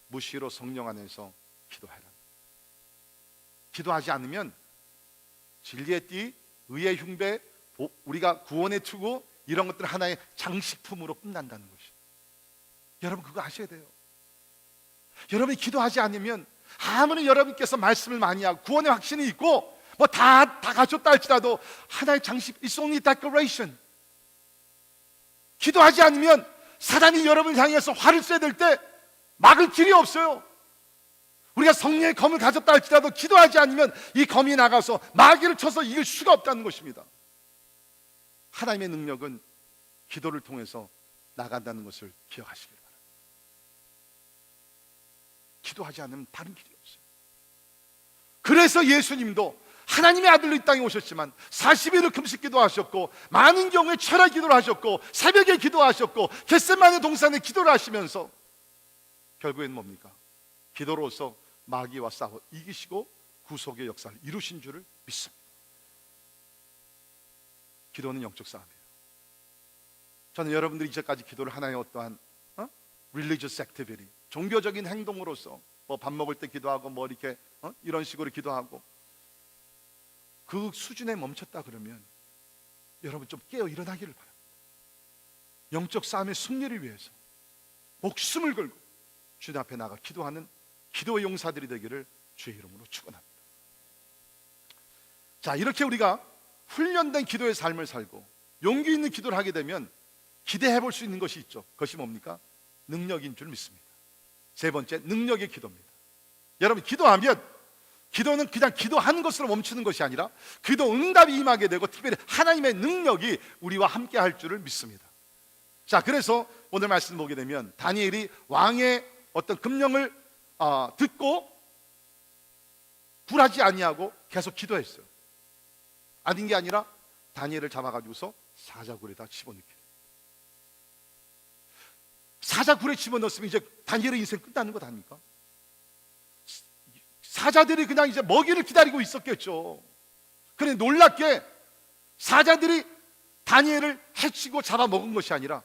무시로 성령 안에서 기도해라. 기도하지 않으면 진리의 띠, 의의 흉배, 우리가 구원의 투구 이런 것들 하나의 장식품으로 끝난다는 것이. 여러분 그거 아셔야 돼요. 여러분이 기도하지 않으면 아무리 여러분께서 말씀을 많이 하고 구원의 확신이 있고 뭐 다 가졌다 할지라도 하나의 장식, it's only decoration. 기도하지 않으면 사단이 여러분을 향해서 화를 쏘야 될 때 막을 길이 없어요. 우리가 성령의 검을 가졌다 할지라도 기도하지 않으면 이 검이 나가서 마귀를 쳐서 이길 수가 없다는 것입니다. 하나님의 능력은 기도를 통해서 나간다는 것을 기억하시길 바랍니다. 기도하지 않으면 다른 길이 없어요. 그래서 예수님도 하나님의 아들로 이 땅에 오셨지만 40일을 금식 기도하셨고 많은 경우에 철야 기도를 하셨고 새벽에 기도하셨고 겟세마네 동산에 기도를 하시면서 결국엔 뭡니까? 기도로서 마귀와 싸워 이기시고 구속의 역사를 이루신 줄을 믿습니다. 기도는 영적 싸움이에요. 저는 여러분들이 이제까지 기도를 하나의 어떠한 religious activity, 종교적인 행동으로서 뭐 밥 먹을 때 기도하고 뭐 이렇게 이런 식으로 기도하고 그 수준에 멈췄다 그러면 여러분 좀 깨어 일어나기를 바랍니다. 영적 싸움의 승리를 위해서 목숨을 걸고 주님 앞에 나가 기도하는 기도의 용사들이 되기를 주의 이름으로 축원합니다. 자, 이렇게 우리가 훈련된 기도의 삶을 살고 용기 있는 기도를 하게 되면 기대해 볼 수 있는 것이 있죠. 그것이 뭡니까? 능력인 줄 믿습니다. 세 번째, 능력의 기도입니다. 여러분, 기도하면 기도는 그냥 기도하는 것으로 멈추는 것이 아니라 기도 응답이 임하게 되고 특별히 하나님의 능력이 우리와 함께 할 줄을 믿습니다. 자, 그래서 오늘 말씀 보게 되면 다니엘이 왕의 어떤 금령을 듣고 굴하지 아니하고 계속 기도했어요. 아닌 게 아니라 다니엘을 잡아가지고서 사자굴에다 집어넣게. 사자굴에 집어넣었으면 이제 다니엘의 인생 끝나는 것 아닙니까? 사자들이 그냥 이제 먹이를 기다리고 있었겠죠. 그런데 놀랍게 사자들이 다니엘을 해치고 잡아먹은 것이 아니라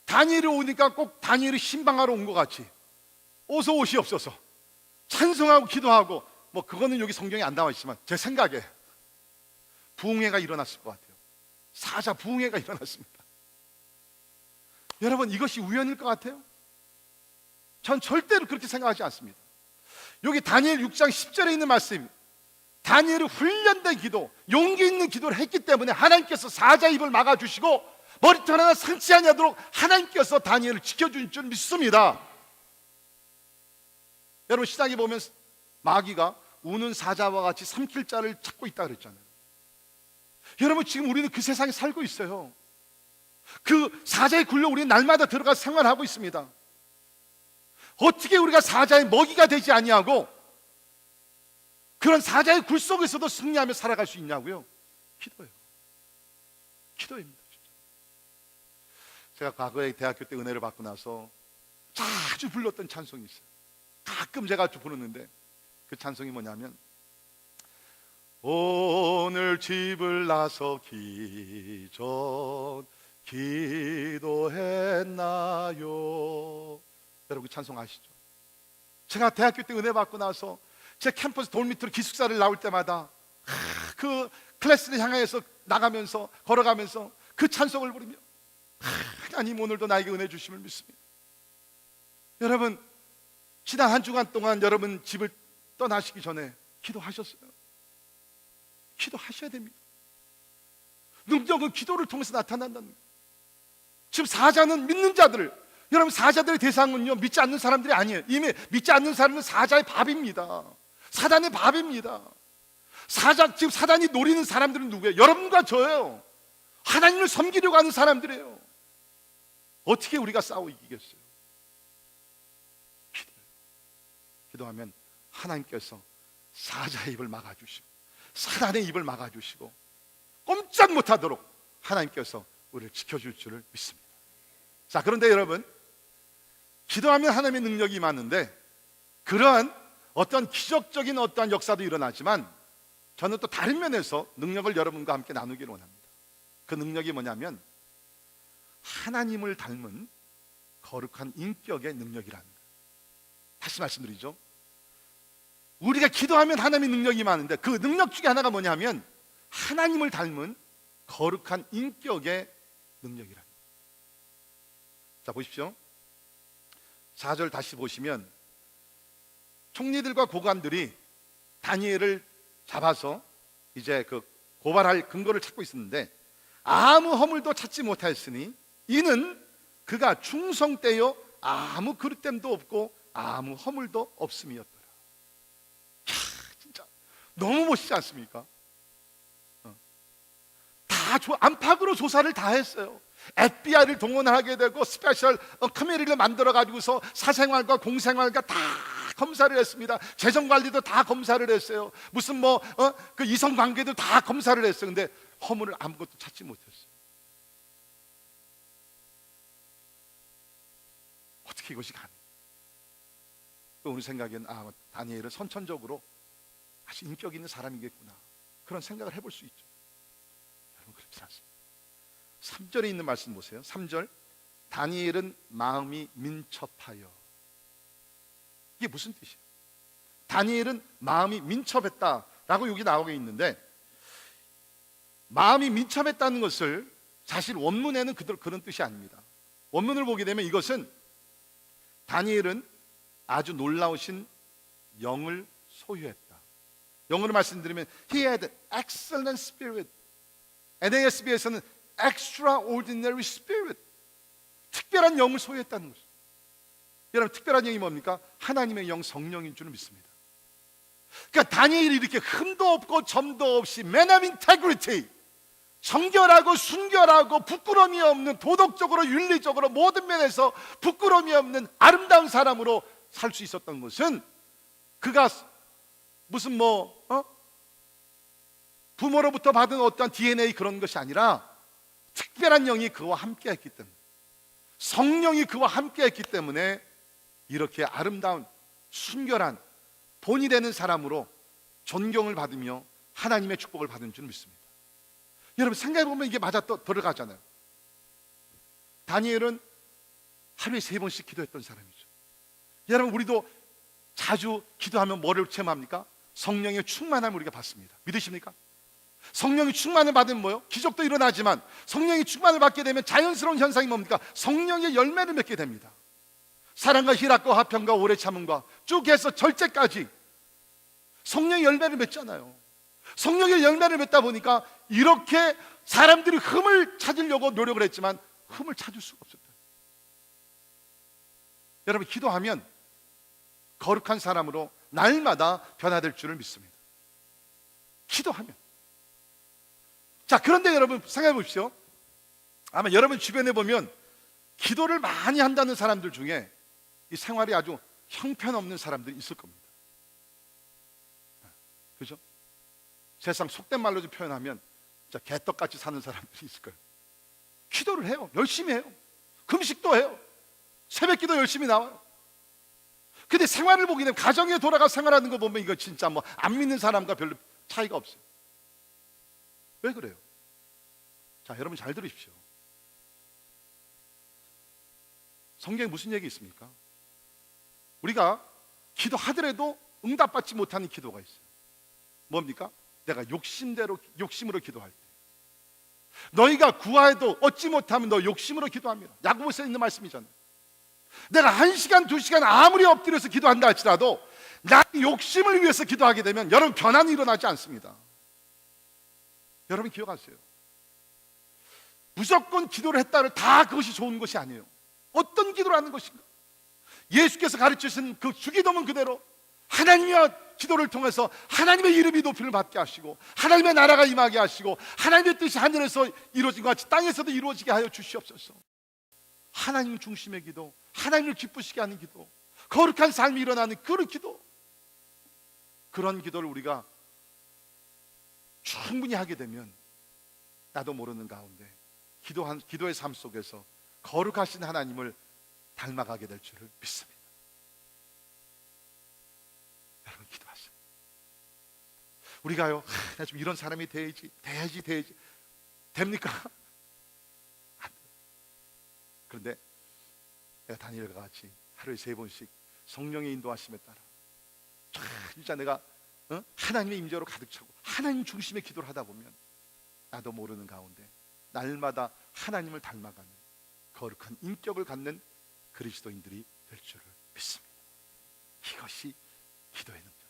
다니엘이 오니까 꼭 다니엘이 신방하러 온 것 같이 어서 오시옵소서 찬송하고 기도하고, 뭐 그거는 여기 성경에 안 나와 있지만 제 생각에 부흥회가 일어났을 것 같아요. 사자 부흥회가 일어났습니다. 여러분, 이것이 우연일 것 같아요? 전 절대로 그렇게 생각하지 않습니다. 여기 다니엘 6장 10절에 있는 말씀, 다니엘이 훈련된 기도, 용기 있는 기도를 했기 때문에 하나님께서 사자 입을 막아주시고 머리털 하나 상치 아니하도록 하나님께서 다니엘을 지켜준 줄 믿습니다. 여러분, 시작에 보면 마귀가 우는 사자와 같이 삼킬 자를 찾고 있다 그랬잖아요. 여러분, 지금 우리는 그 세상에 살고 있어요. 그 사자의 굴로 우리는 날마다 들어가 생활하고 있습니다. 어떻게 우리가 사자의 먹이가 되지 아니하고 그런 사자의 굴 속에서도 승리하며 살아갈 수 있냐고요? 기도예요. 기도입니다. 진짜. 제가 과거에 대학교 때 은혜를 받고 나서 자주 불렀던 찬송이 있어요. 가끔 제가 부르는데 그 찬송이 뭐냐면 오늘 집을 나서기 전 기도했나요? 여러분, 그 찬송 아시죠? 제가 대학교 때 은혜 받고 나서 제 캠퍼스 돌밑으로 기숙사를 나올 때마다 그 클래스를 향해서 나가면서 걸어가면서 그 찬송을 부르며 하나님 오늘도 나에게 은혜 주심을 믿습니다. 여러분, 지난 한 주간 동안 여러분 집을 떠나시기 전에 기도하셨어요? 기도하셔야 됩니다. 능력은 기도를 통해서 나타난다는 거예요. 지금 사자는 믿는 자들을, 여러분, 사자들의 대상은요 믿지 않는 사람들이 아니에요. 이미 믿지 않는 사람은 사자의 밥입니다. 사단의 밥입니다. 지금 사단이 노리는 사람들은 누구예요? 여러분과 저예요. 하나님을 섬기려고 하는 사람들이에요. 어떻게 우리가 싸워 이기겠어요? 기도하면 하나님께서 사자의 입을 막아주시고 사단의 입을 막아주시고 꼼짝 못하도록 하나님께서 우리를 지켜줄 줄을 믿습니다. 자, 그런데 여러분, 기도하면 하나님의 능력이 임하는데 그러한 어떤 기적적인 어떠한 역사도 일어나지만 저는 또 다른 면에서 능력을 여러분과 함께 나누기를 원합니다. 그 능력이 뭐냐면 하나님을 닮은 거룩한 인격의 능력이라는 거예요. 다시 말씀드리죠. 우리가 기도하면 하나님의 능력이 임하는데 그 능력 중에 하나가 뭐냐면 하나님을 닮은 거룩한 인격의 능력이라는 거예요. 자, 보십시오. 4절 다시 보시면 총리들과 고관들이 다니엘을 잡아서 이제 그 고발할 근거를 찾고 있었는데 아무 허물도 찾지 못하였으니 이는 그가 충성되어 아무 그릇됨도 없고 아무 허물도 없음이었더라. 진짜 너무 멋있지 않습니까? 다 안팎으로 조사를 다 했어요. FBI를 동원하게 되고 스페셜 커뮤니티를 만들어 가지고서 사생활과 공생활과 다 검사를 했습니다. 재정관리도 다 검사를 했어요. 무슨 그 이성관계도 다 검사를 했어요. 근데 허물을 아무것도 찾지 못했어요. 어떻게 이것이 가능해요? 우리 생각엔 다니엘은 선천적으로 아주 인격 있는 사람이겠구나, 그런 생각을 해볼 수 있죠. 여러분, 그렇지 않습니다. 3절에 있는 말씀 보세요. 3절, 다니엘은 마음이 민첩하여. 이게 무슨 뜻이에요? 다니엘은 마음이 민첩했다라고 여기 나오고 있는데, 마음이 민첩했다는 것을 사실 원문에는 그런 뜻이 아닙니다. 원문을 보게 되면 이것은 다니엘은 아주 놀라우신 영을 소유했다. 영어로 말씀드리면 He had excellent spirit. NASB에서는 extraordinary spirit. 특별한 영을 소유했다는 것입니다. 여러분, 특별한 영이 뭡니까? 하나님의 영, 성령인 줄 믿습니다. 그러니까 다니엘이 이렇게 흠도 없고 점도 없이 Man of integrity, 정결하고 순결하고 부끄러움이 없는, 도덕적으로 윤리적으로 모든 면에서 부끄러움이 없는 아름다운 사람으로 살 수 있었던 것은 그가 무슨 부모로부터 받은 어떤 DNA 그런 것이 아니라 특별한 영이 그와 함께 했기 때문에, 성령이 그와 함께 했기 때문에 이렇게 아름다운 순결한 본이 되는 사람으로 존경을 받으며 하나님의 축복을 받은 줄 믿습니다. 여러분, 생각해보면 이게 맞아 들어가잖아요. 다니엘은 하루에 3번씩 기도했던 사람이죠. 여러분, 우리도 자주 기도하면 뭐를 체험합니까? 성령의 충만함을 우리가 받습니다. 믿으십니까? 성령의 충만을 받으면 뭐요? 기적도 일어나지만 성령의 충만을 받게 되면 자연스러운 현상이 뭡니까? 성령의 열매를 맺게 됩니다. 사랑과 희락과 화평과 오래 참음과 쭉 해서 절제까지 성령의 열매를 맺잖아요. 성령의 열매를 맺다 보니까 이렇게 사람들이 흠을 찾으려고 노력을 했지만 흠을 찾을 수가 없었다. 여러분, 기도하면 거룩한 사람으로 날마다 변화될 줄을 믿습니다. 기도하면. 자, 그런데 여러분 생각해 보십시오. 아마 여러분 주변에 보면 기도를 많이 한다는 사람들 중에 이 생활이 아주 형편없는 사람들이 있을 겁니다. 그죠? 세상 속된 말로 좀 표현하면 진짜 개떡같이 사는 사람들이 있을 거예요. 기도를 해요. 열심히 해요. 금식도 해요. 새벽기도 열심히 나와요. 근데 생활을 보게 되면, 가정에 돌아가 생활하는 거 보면 이거 진짜 안 믿는 사람과 별로 차이가 없어요. 왜 그래요? 자, 여러분 잘 들으십시오. 성경에 무슨 얘기 있습니까? 우리가 기도하더라도 응답받지 못하는 기도가 있어요. 뭡니까? 내가 욕심으로 기도할 때. 너희가 구하여도 얻지 못하면 너 욕심으로 기도합니다. 야고보서에 있는 말씀이잖아요. 내가 1시간, 2시간 아무리 엎드려서 기도한다 할지라도 나의 욕심을 위해서 기도하게 되면 여러분, 변화는 일어나지 않습니다. 여러분 기억하세요. 무조건 기도를 했다를 다 그것이 좋은 것이 아니에요. 어떤 기도를 하는 것인가? 예수께서 가르치신 그 주기도문 그대로 하나님의 기도를 통해서 하나님의 이름이 높임을 받게 하시고 하나님의 나라가 임하게 하시고 하나님의 뜻이 하늘에서 이루어진 것 같이 땅에서도 이루어지게 하여 주시옵소서. 하나님 중심의 기도, 하나님을 기쁘시게 하는 기도, 거룩한 삶이 일어나는 그런 기도, 그런 기도를 우리가 충분히 하게 되면 나도 모르는 가운데 기도의 삶 속에서 거룩하신 하나님을 닮아가게 될 줄을 믿습니다. 여러분 기도하세요. 우리가요, 나 좀 이런 사람이 돼야지 됩니까? 안 돼요. 그런데 내가 다니엘과 같이 하루에 3번씩 성령의 인도하심에 따라 진짜 내가 하나님의 임재로 가득 차고 하나님 중심의 기도를 하다 보면 나도 모르는 가운데 날마다 하나님을 닮아가는 거룩한 인격을 갖는 그리스도인들이 될 줄을 믿습니다. 이것이 기도의 능력이에요.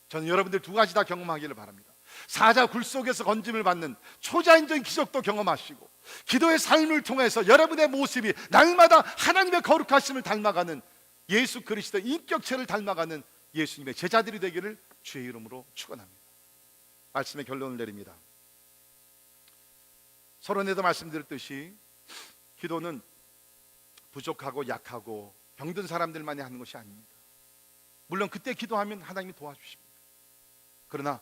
저는 여러분들 2가지 다 경험하기를 바랍니다. 사자 굴 속에서 건짐을 받는 초자연적인 기적도 경험하시고 기도의 삶을 통해서 여러분의 모습이 날마다 하나님의 거룩하심을 닮아가는 예수 그리스도의 인격체를 닮아가는 예수님의 제자들이 되기를 주의 이름으로 축원합니다. 말씀의 결론을 내립니다. 서론에도 말씀드렸듯이 기도는 부족하고 약하고 병든 사람들만이 하는 것이 아닙니다. 물론 그때 기도하면 하나님이 도와주십니다. 그러나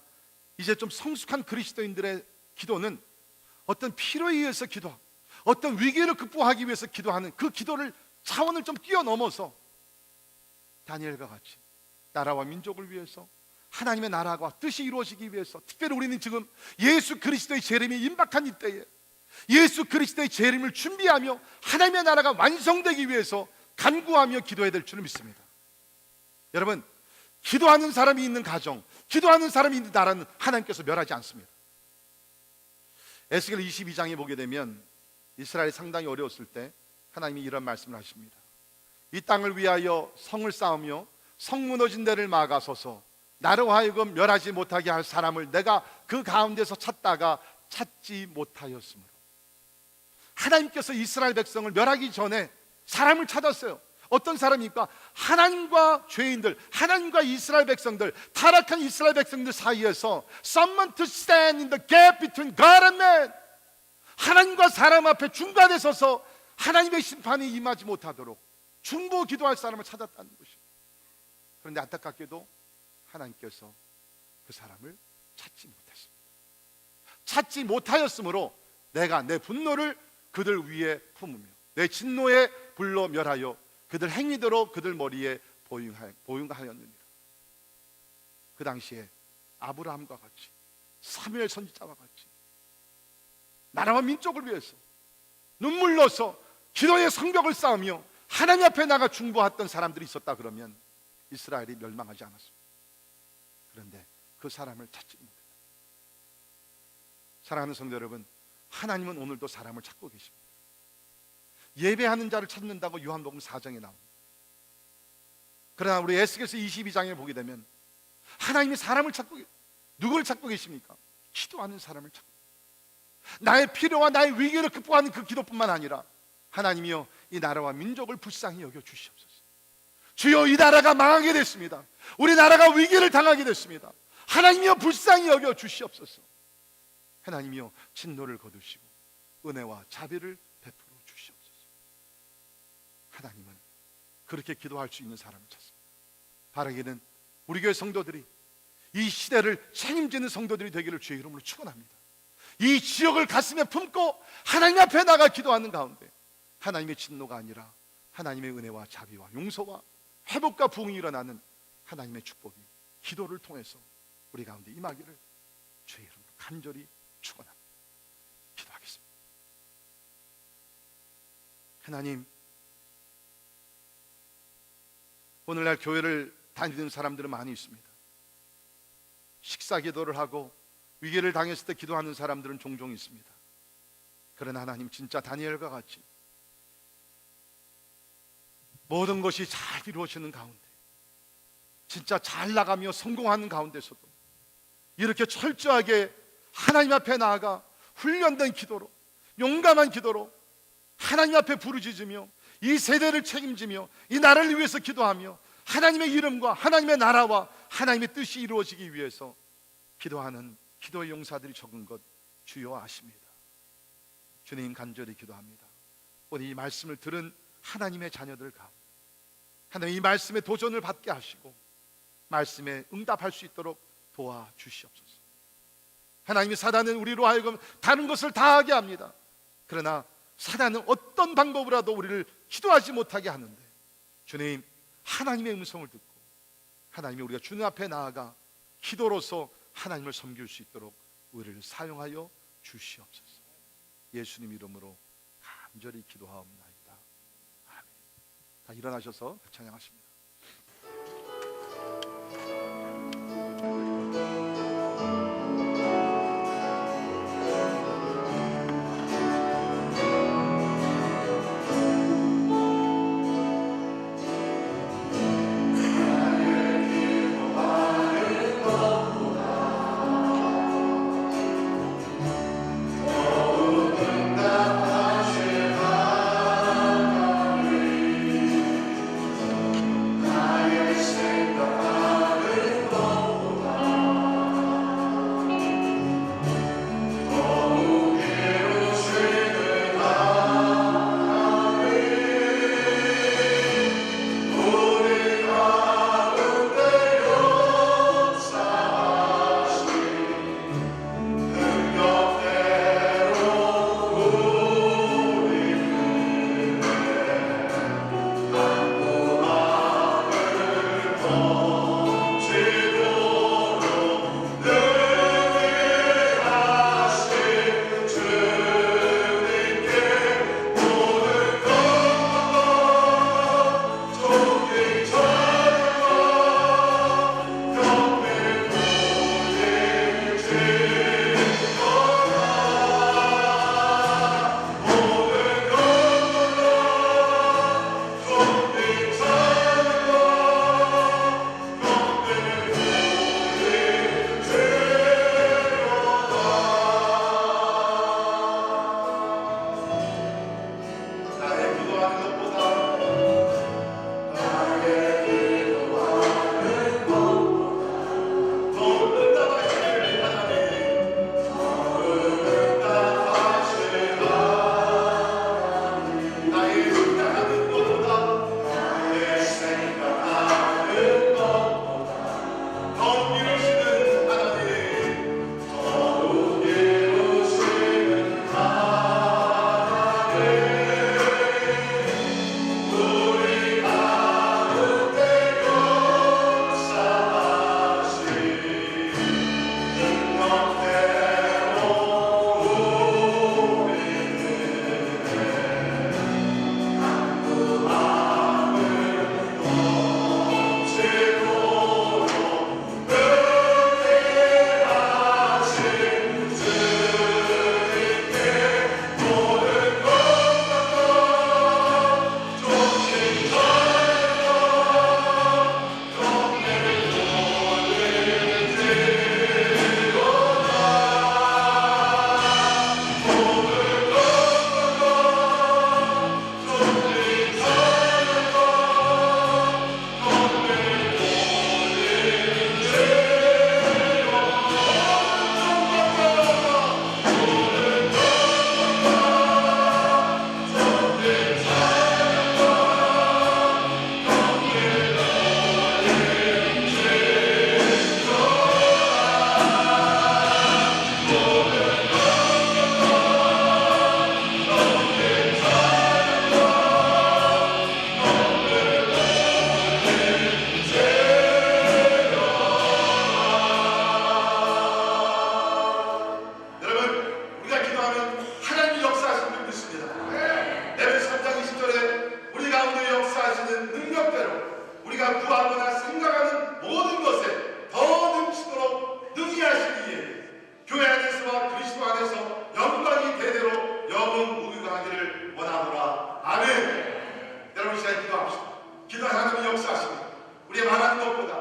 이제 좀 성숙한 그리스도인들의 기도는 어떤 필요에 의해서 기도하고 어떤 위기를 극복하기 위해서 기도하는 그 기도를 차원을 좀 뛰어넘어서 다니엘과 같이 나라와 민족을 위해서 하나님의 나라가 뜻이 이루어지기 위해서, 특별히 우리는 지금 예수 그리스도의 재림이 임박한 이때에 예수 그리스도의 재림을 준비하며 하나님의 나라가 완성되기 위해서 간구하며 기도해야 될 줄을 믿습니다. 여러분, 기도하는 사람이 있는 가정, 기도하는 사람이 있는 나라는 하나님께서 멸하지 않습니다. 에스겔 22장에 보게 되면 이스라엘이 상당히 어려웠을 때 하나님이 이런 말씀을 하십니다. 이 땅을 위하여 성을 쌓으며 성 무너진 데를 막아서서 나로 하여금 멸하지 못하게 할 사람을 내가 그 가운데서 찾다가 찾지 못하였으므로, 하나님께서 이스라엘 백성을 멸하기 전에 사람을 찾았어요. 어떤 사람입니까? 하나님과 죄인들, 하나님과 이스라엘 백성들, 타락한 이스라엘 백성들 사이에서 someone to stand in the gap between God and man, 하나님과 사람 앞에 중간에 서서 하나님의 심판이 임하지 못하도록 중보 기도할 사람을 찾았다는 것입니다. 그런데 안타깝게도 하나님께서 그 사람을 찾지 못했습니다. 찾지 못하였으므로 내가 내 분노를 그들 위에 품으며 내 진노에 불러 멸하여 그들 행위대로 그들 머리에 보응하였느니라. 그 당시에 아브라함과 같이, 사무엘 선지자와 같이 나라와 민족을 위해서 눈물로서 기도의 성벽을 쌓으며 하나님 앞에 나가 중보했던 사람들이 있었다 그러면 이스라엘이 멸망하지 않았습니다. 그런데 그 사람을 찾지 못했다. 사랑하는 성도 여러분, 하나님은 오늘도 사람을 찾고 계십니다. 예배하는 자를 찾는다고 요한복음 4장에 나옵니다. 그러나 우리 에스겔서 22장에 보게 되면 하나님이 사람을 찾고, 누구를 찾고 계십니까? 기도하는 사람을 찾고, 나의 필요와 나의 위기를 극복하는 그 기도뿐만 아니라 하나님이여 이 나라와 민족을 불쌍히 여겨 주시옵소서. 주여, 이 나라가 망하게 됐습니다. 우리 나라가 위기를 당하게 됐습니다. 하나님이여 불쌍히 여겨 주시옵소서. 하나님이여 진노를 거두시고 은혜와 자비를 베풀어 주시옵소서. 하나님은 그렇게 기도할 수 있는 사람을 찾습니다. 바라기는 우리 교회 성도들이 이 시대를 책임지는 성도들이 되기를 주의 이름으로 축원합니다. 이 지역을 가슴에 품고 하나님 앞에 나가 기도하는 가운데 하나님의 진노가 아니라 하나님의 은혜와 자비와 용서와 회복과 부흥이 일어나는 하나님의 축복이 기도를 통해서 우리 가운데 임하기를 주의 이름으로 간절히 축원합니다. 기도하겠습니다. 하나님, 오늘날 교회를 다니는 사람들은 많이 있습니다. 식사 기도를 하고 위기를 당했을 때 기도하는 사람들은 종종 있습니다. 그러나 하나님, 진짜 다니엘과 같이 모든 것이 잘 이루어지는 가운데, 진짜 잘 나가며 성공하는 가운데서도 이렇게 철저하게 하나님 앞에 나아가 훈련된 기도로, 용감한 기도로 하나님 앞에 부르짖으며 이 세대를 책임지며 이 나라를 위해서 기도하며 하나님의 이름과 하나님의 나라와 하나님의 뜻이 이루어지기 위해서 기도하는 기도의 용사들이 적은 것 주여 아십니다. 주님, 간절히 기도합니다. 오늘 이 말씀을 들은 하나님의 자녀들 가운데 하나님 이 말씀에 도전을 받게 하시고 말씀에 응답할 수 있도록 도와주시옵소서. 하나님이 사단은 우리로 하여금 다른 것을 다 하게 합니다. 그러나 사단은 어떤 방법으로라도 우리를 기도하지 못하게 하는데, 주님, 하나님의 음성을 듣고 하나님이 우리가 주님 앞에 나아가 기도로서 하나님을 섬길 수 있도록 우리를 사용하여 주시옵소서. 예수님 이름으로 간절히 기도하옵나이다. 아멘. 다 일어나셔서 찬양하십니다.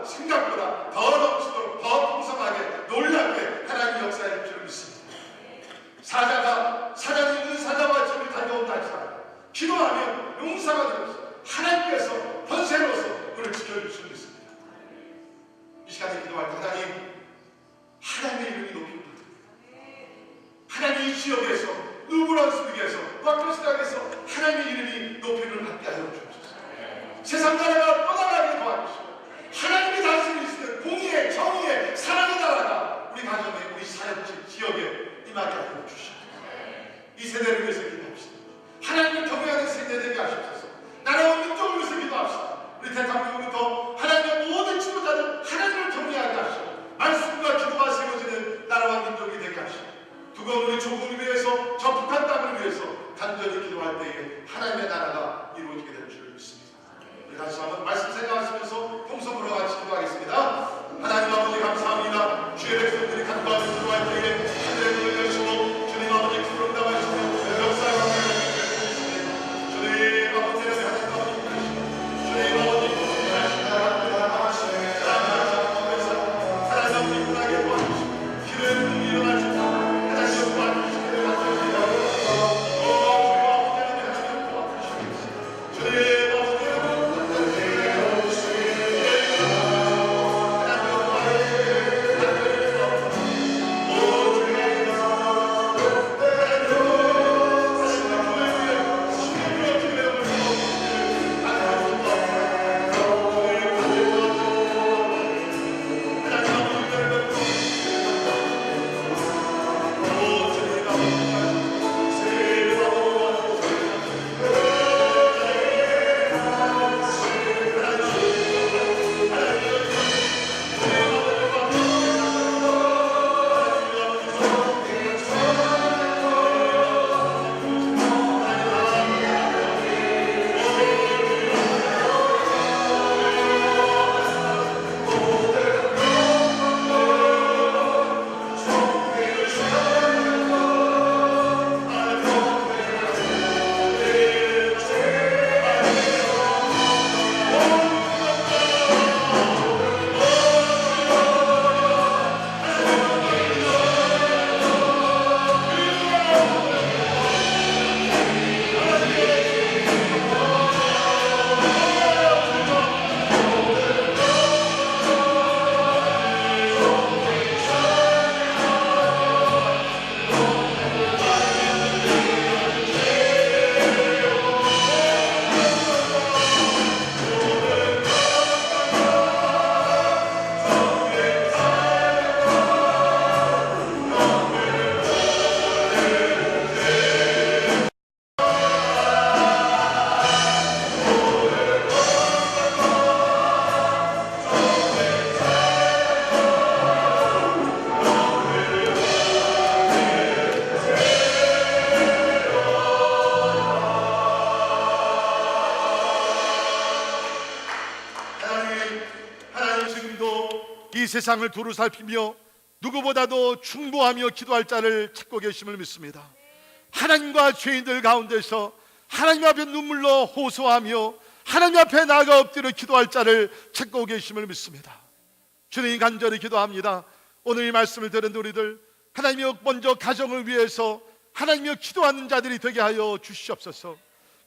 기도보다 생각보다 더 넘치도록 더 풍성하게 놀랍게 하나님 역사할 줄을 믿습니다. 사자는 있는 사자와 집을 달려온다 할지라도 기도하면 용사가 되어서 하나님께서 번세로서 우리를 지켜줄 줄 믿습니다. 이 시간에 기도할 때 하나님의 이름이 높입니다. 하나님 이 지역에서 누브란스빅에서 와크스닥에서 하나님의 이름이 높임을 받게 하여 주옵소서. 세상 나라가 떠나가게 도와주시고 하나님이 다스리시는 공의의 정의의 사랑의 나라가 우리 가정에 우리 사역지 지역에 임하게 하여 주시옵소서. 이 세대를 위해서 기도합시다. 하나님을 경외하는 세대 되게 하시옵소서. 나라와 민족을 위해서 기도합시다. 우리 대통령부터 하나님의 모든 지도자들 하나님을 경외하게 하시고 말씀과 기도가 세워지는 나라와 민족이 되게 하시고 두건 우리 조국을 위해서 저 북한 땅을 위해서 간절히 기도할 때에 하나님의 나라가 이루어지게 될 줄 믿습니다. 우리 다시 한번 말씀 생각하시면서 통성으로 같이 기도하겠습니다. 하나님 아버지 감사합니다. 주의 백성들이 간구하며 기도할 때에 하늘의 문을 여시고 주님 아버지 기도를 담아주시며 역사하고 주님 아버지 하나님 아버지 주님 아버지 이 세상을 두루 살피며 누구보다도 충보하며 기도할 자를 찾고 계심을 믿습니다. 하나님과 죄인들 가운데서 하나님 앞에 눈물로 호소하며 하나님 앞에 나아가 엎드려 기도할 자를 찾고 계심을 믿습니다. 주님 간절히 기도합니다. 오늘 이 말씀을 들은 우리들 하나님이 먼저 가정을 위해서 하나님이 기도하는 자들이 되게 하여 주시옵소서.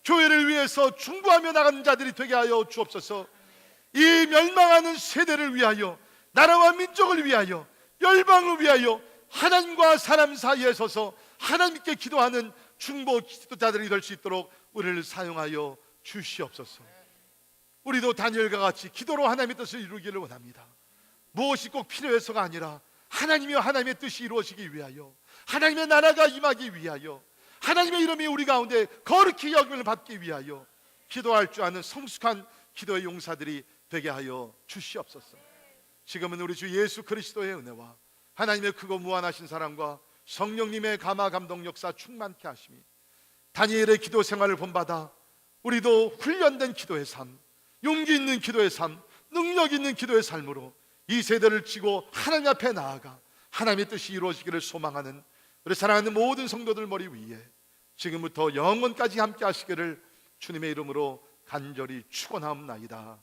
교회를 위해서 충고하며 나가는 자들이 되게 하여 주옵소서. 이 멸망하는 세대를 위하여 나라와 민족을 위하여 열방을 위하여 하나님과 사람 사이에 서서 하나님께 기도하는 중보 기도자들이 될 수 있도록 우리를 사용하여 주시옵소서. 우리도 다니엘과 같이 기도로 하나님의 뜻을 이루기를 원합니다. 무엇이 꼭 필요해서가 아니라 하나님이여 하나님의 뜻이 이루어지기 위하여 하나님의 나라가 임하기 위하여 하나님의 이름이 우리 가운데 거룩히 여김을 받기 위하여 기도할 줄 아는 성숙한 기도의 용사들이 되게 하여 주시옵소서. 지금은 우리 주 예수 그리스도의 은혜와 하나님의 크고 무한하신 사랑과 성령님의 감화 감동 역사 충만케 하심이 다니엘의 기도 생활을 본받아 우리도 훈련된 기도의 삶, 용기 있는 기도의 삶, 능력 있는 기도의 삶으로 이 세대를 지고 하나님 앞에 나아가 하나님의 뜻이 이루어지기를 소망하는 우리 사랑하는 모든 성도들 머리 위에 지금부터 영원까지 함께 하시기를 주님의 이름으로 간절히 축원하옵나이다.